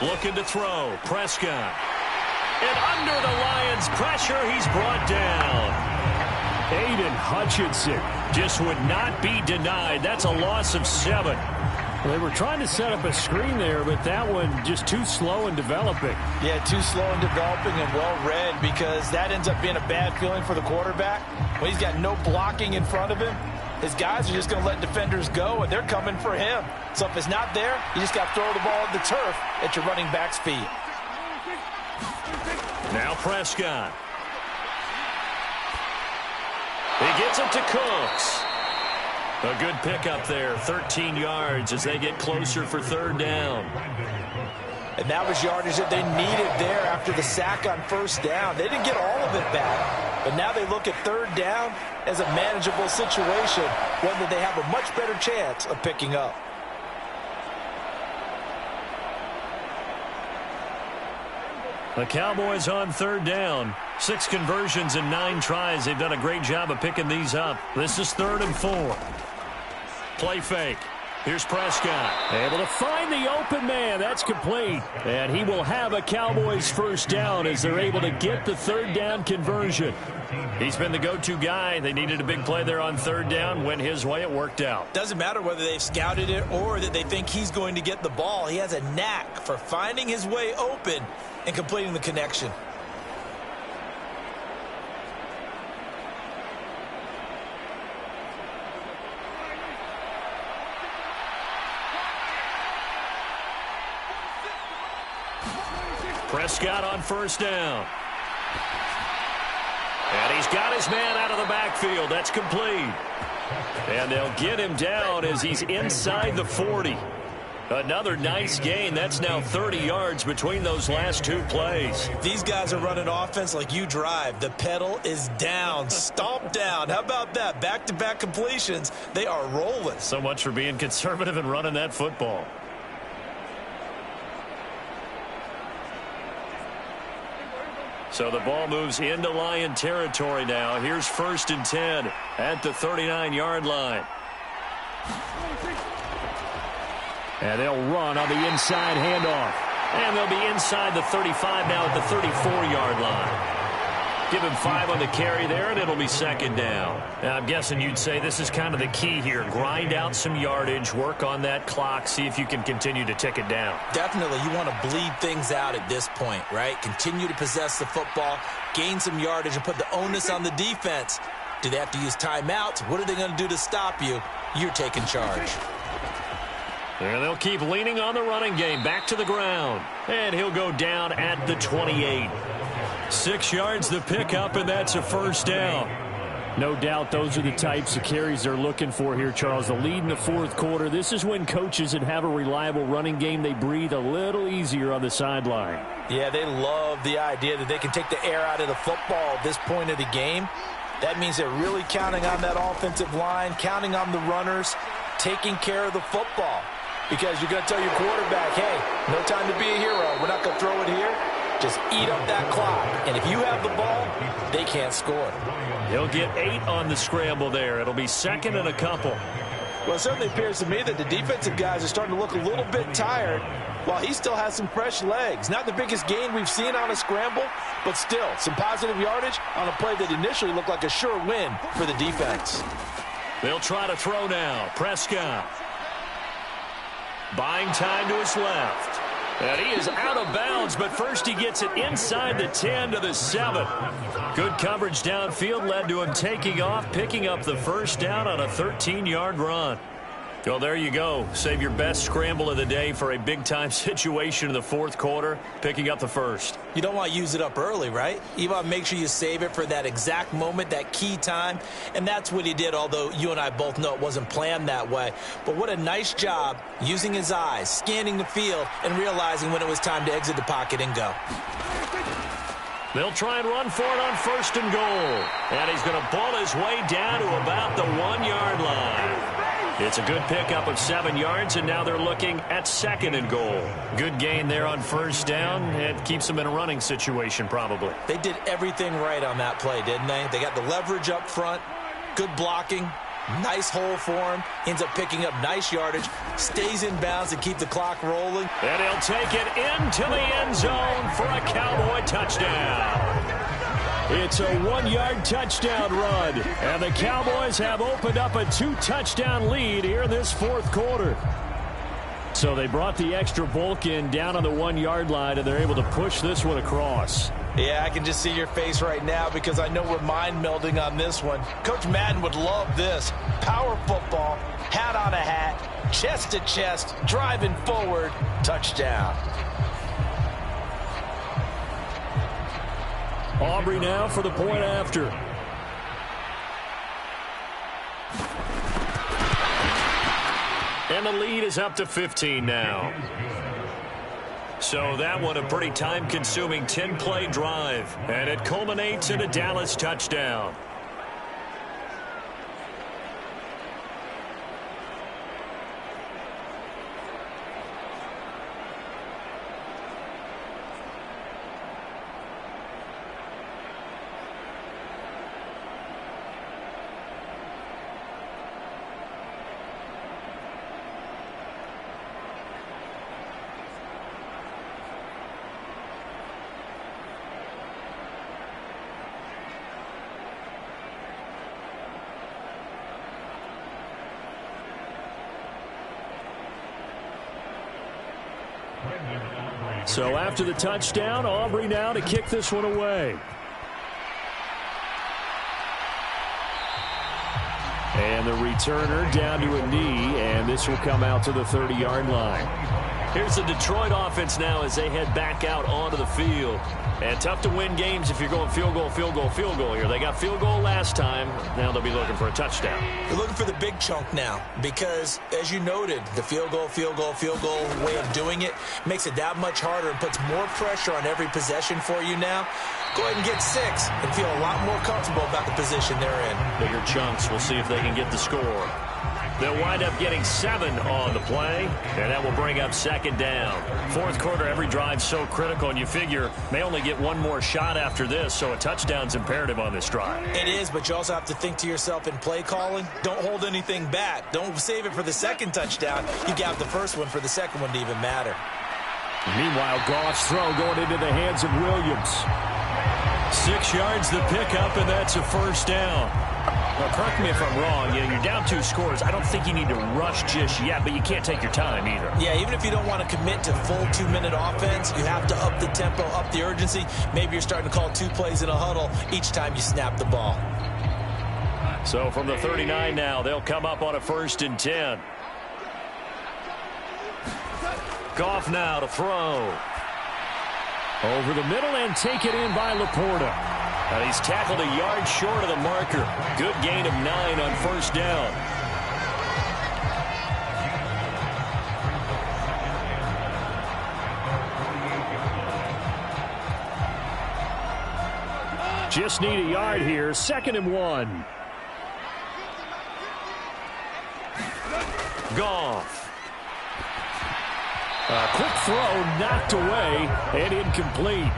Looking to throw. Prescott. And under the Lions' pressure, he's brought down. Aiden Hutchinson Just would not be denied. That's a loss of 7. They were trying to set up a screen there, but that one just too slow in developing. Yeah, too slow in developing and well read, because that ends up being a bad feeling for the quarterback. When he's got no blocking in front of him, his guys are just going to let defenders go, and they're coming for him. So if it's not there, you just got to throw the ball at the turf at your running back's feet. Now Prescott. He gets it to Cooks. A good pickup there, 13 yards as they get closer for 3rd down. And that was yardage that they needed there after the sack on 1st down. They didn't get all of it back, but now they look at 3rd down as a manageable situation, one that they have a much better chance of picking up. The Cowboys on 3rd down. 6 conversions and 9 tries. They've done a great job of picking these up. This is 3rd and 4. Play fake. Here's Prescott. Able to find the open man. That's complete. And he will have a Cowboys 1st down as they're able to get the 3rd down conversion. He's been the go-to guy. They needed a big play there on 3rd down. Went his way. It worked out. Doesn't matter whether they've scouted it or that they think he's going to get the ball. He has a knack for finding his way open and completing the connection. Prescott on 1st down. And he's got his man out of the backfield. That's complete. And they'll get him down as he's inside the 40. Another nice gain. That's now 30 yards between those last 2 plays. These guys are running offense like you drive. The pedal is down, stomp down. How about that? Back-to-back completions. They are rolling. So much for being conservative and running that football. So the ball moves into Lion territory now. Here's 1st and 10 at the 39-yard line. And they'll run on the inside handoff. And they'll be inside the 35 now at the 34-yard line. Give him 5 on the carry there, and it'll be second down. Now, I'm guessing you'd say this is kind of the key here. Grind out some yardage, work on that clock, see if you can continue to tick it down. Definitely, you want to bleed things out at this point, right? Continue to possess the football, gain some yardage, and put the onus on the defense. Do they have to use timeouts? What are they going to do to stop you? You're taking charge. And they'll keep leaning on the running game. Back to the ground. And he'll go down at the 28. 6 yards the pickup, and that's a first down. No doubt those are the types of carries they're looking for here, Charles. The lead in the fourth quarter. This is when coaches that have a reliable running game, they breathe a little easier on the sideline. Yeah, they love the idea that they can take the air out of the football at this point of the game. That means they're really counting on that offensive line, counting on the runners, taking care of the football. Because you're going to tell your quarterback, hey, no time to be a hero. We're not going to throw it here. Just eat up that clock. And if you have the ball, they can't score. He'll get 8 on the scramble there. It'll be second and a couple. Well, it certainly appears to me that the defensive guys are starting to look a little bit tired while he still has some fresh legs. Not the biggest gain we've seen on a scramble, but still some positive yardage on a play that initially looked like a sure win for the defense. They'll try to throw now. Prescott. Buying time to his left. And he is out of bounds, but first he gets it inside the 10 to the 7. Good coverage downfield led to him taking off, picking up the first down on a 13-yard run. Well, there you go. Save your best scramble of the day for a big-time situation in the fourth quarter, picking up the first. You don't want to use it up early, right? You want to make sure you save it for that exact moment, that key time. And that's what he did, although you and I both know it wasn't planned that way. But what a nice job using his eyes, scanning the field, and realizing when it was time to exit the pocket and go. They'll try and run for it on first and goal. And he's going to ball his way down to about the 1-yard line. It's a good pickup of 7 yards, and now they're looking at second and goal. Good gain there on first down. It keeps them in a running situation, probably. They did everything right on that play, didn't they? They got the leverage up front, good blocking, nice hole for him. Ends up picking up nice yardage, stays in bounds to keep the clock rolling. And he'll take it into the end zone for a Cowboy touchdown. It's a 1-yard touchdown run, and the Cowboys have opened up a 2-touchdown lead here in this fourth quarter. So they brought the extra bulk in down on the 1-yard line, and they're able to push this one across. Yeah, I can just see your face right now because I know we're mind melding on this one. Coach Madden would love this. Power football, hat on a hat, chest to chest, driving forward, touchdown. Aubrey now for the point after. And the lead is up to 15 now. So that one a pretty time-consuming 10-play drive. And it culminates in a Dallas touchdown. So after the touchdown, Aubrey now to kick this one away. And the returner down to a knee, and this will come out to the 30-yard line. Here's the Detroit offense now as they head back out onto the field. And tough to win games if you're going field goal, field goal, field goal here. They got field goal last time. Now they'll be looking for a touchdown. They're looking for the big chunk now because, as you noted, the field goal way of doing it makes it that much harder and puts more pressure on every possession for you now. Go ahead and get 6 and feel a lot more comfortable about the position they're in. Bigger chunks. We'll see if they can get the score. They'll wind up getting 7 on the play, and that will bring up second down. Fourth quarter, every drive so critical, and you figure may only get one more shot after this, so a touchdown's imperative on this drive. It is, but you also have to think to yourself in play calling, don't hold anything back. Don't save it for the second touchdown. You got the first one for the second one to even matter. Meanwhile, Goff's throw going into the hands of Williams. 6 yards the pickup, and that's a first down. Well, correct me if I'm wrong. You're down 2 scores. I don't think you need to rush just yet, but you can't take your time either. Yeah, even if you don't want to commit to full 2-minute offense, you have to up the tempo, up the urgency. Maybe you're starting to call 2 plays in a huddle each time you snap the ball. So from the 39 now, they'll come up on a 1st and 10. Goff now to throw. Over the middle and take it in by Laporta. And he's tackled a yard short of the marker. Good gain of 9 on 1st down. Just need a yard here. 2nd and 1. Goff. A quick throw knocked away and incomplete.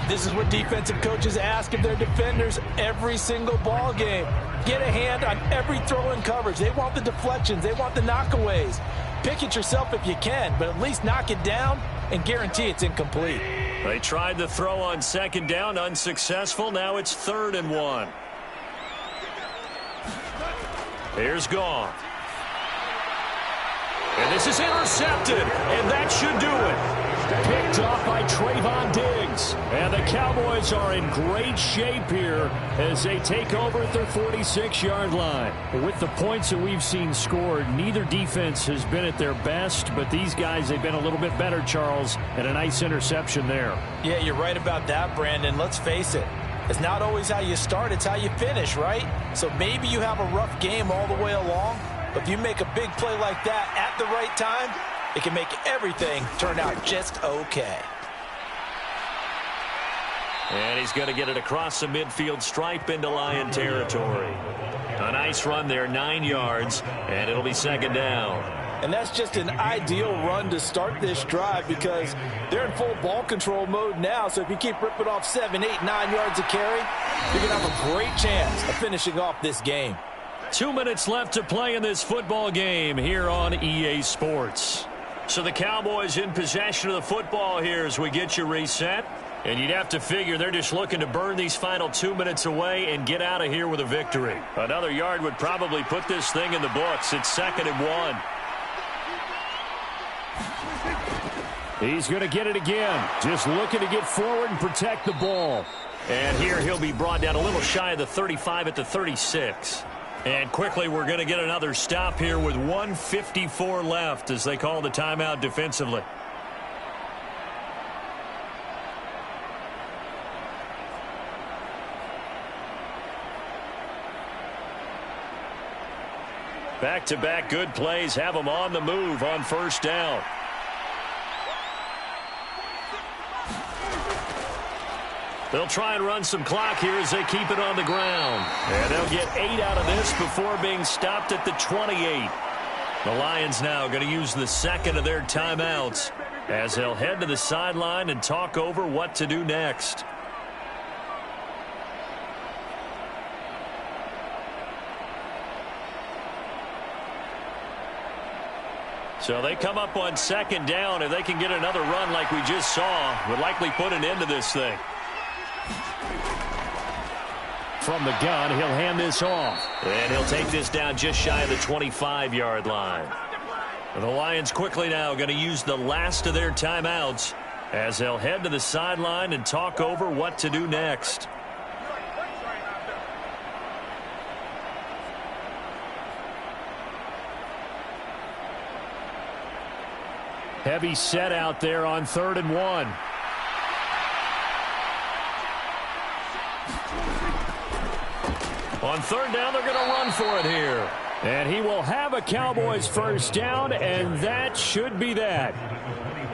This is what defensive coaches ask of their defenders every single ball game. Get a hand on every throw in coverage. They want the deflections. They want the knockaways. Pick it yourself if you can, but at least knock it down and guarantee it's incomplete. They tried the throw on 2nd down, unsuccessful. Now it's 3rd and 1. Here's Goff. And this is intercepted, and that should do it. Picked off by Trayvon Diggs. And the Cowboys are in great shape here as they take over at their 46-yard line. With the points that we've seen scored, neither defense has been at their best, but these guys, they've been a little bit better, Charles, and a nice interception there. Yeah, you're right about that, Brandon. Let's face it. It's not always how you start, it's how you finish, right? So maybe you have a rough game all the way along, but if you make a big play like that at the right time, it can make everything turn out just okay. And he's going to get it across the midfield stripe into Lion territory. A nice run there, 9 yards, and it'll be 2nd down. And that's just an ideal run to start this drive because they're in full ball control mode now. So if you keep ripping off 7, 8, 9 yards of carry, you're going to have a great chance of finishing off this game. 2 minutes left to play in this football game here on EA Sports. So the Cowboys in possession of the football here as we get you reset. And you'd have to figure they're just looking to burn these final 2 minutes away and get out of here with a victory. Another yard would probably put this thing in the books. It's 2nd and 1. He's going to get it again. Just looking to get forward and protect the ball. And here he'll be brought down a little shy of the 35 at the 36. And quickly, we're going to get another stop here with 1:54 left as they call the timeout defensively. Back-to-back good plays have them on the move on 1st down. They'll try and run some clock here as they keep it on the ground. And they'll get 8 out of this before being stopped at the 28. The Lions now going to use the 2nd of their timeouts as they'll head to the sideline and talk over what to do next. So they come up on 2nd down. If they can get another run like we just saw, would likely put an end to this thing. From the gun, he'll hand this off. And he'll take this down just shy of the 25-yard line. The Lions quickly now going to use the last of their timeouts as they'll head to the sideline and talk over what to do next. Heavy set out there on 3rd and 1. On 3rd down, they're going to run for it here. And he will have a Cowboys 1st down, and that should be that.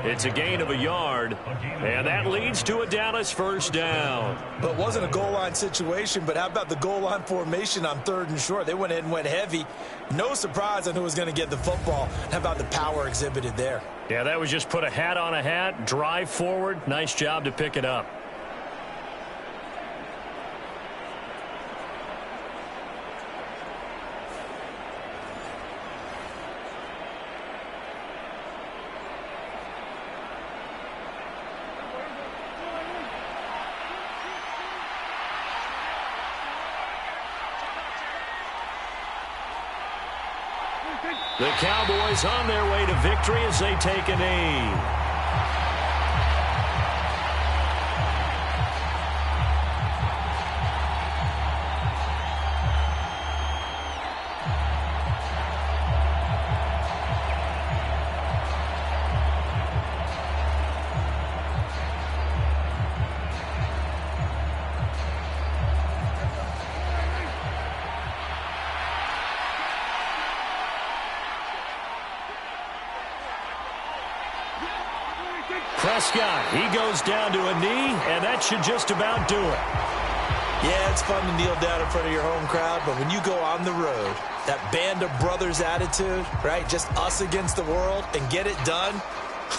It's a gain of a yard, and that leads to a Dallas 1st down. But it wasn't a goal line situation, but how about the goal line formation on 3rd and short? They went ahead and went heavy. No surprise on who was going to get the football. How about the power exhibited there? Yeah, that was just put a hat on a hat, drive forward. Nice job to pick it up. The Cowboys on their way to victory as they take a knee. Prescott, he goes down to a knee, and that should just about do it. Yeah, it's fun to kneel down in front of your home crowd, but when you go on the road, that band of brothers attitude, right, just us against the world, and get it done,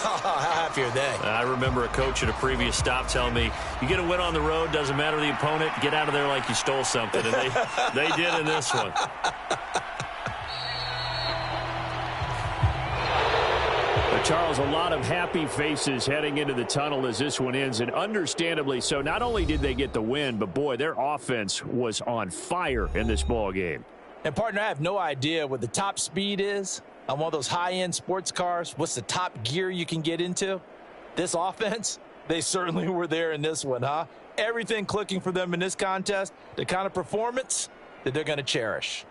how happy are they? I remember a coach at a previous stop telling me, you get a win on the road, doesn't matter the opponent, get out of there like you stole something, and they did in this one. Charles, a lot of happy faces heading into the tunnel as this one ends, and understandably so. Not only did they get the win, but, boy, their offense was on fire in this ball game. And, partner, I have no idea what the top speed is on one of those high-end sports cars. What's the top gear you can get into? This offense, they certainly were there in this one, huh? Everything clicking for them in this contest, the kind of performance that they're going to cherish.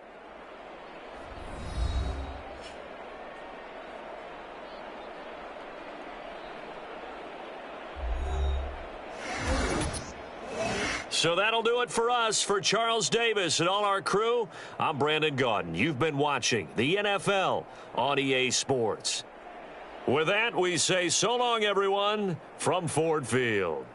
So that'll do it for us. For Charles Davis and all our crew, I'm Brandon Gaudin. You've been watching the NFL on EA Sports. With that, we say so long, everyone, from Ford Field.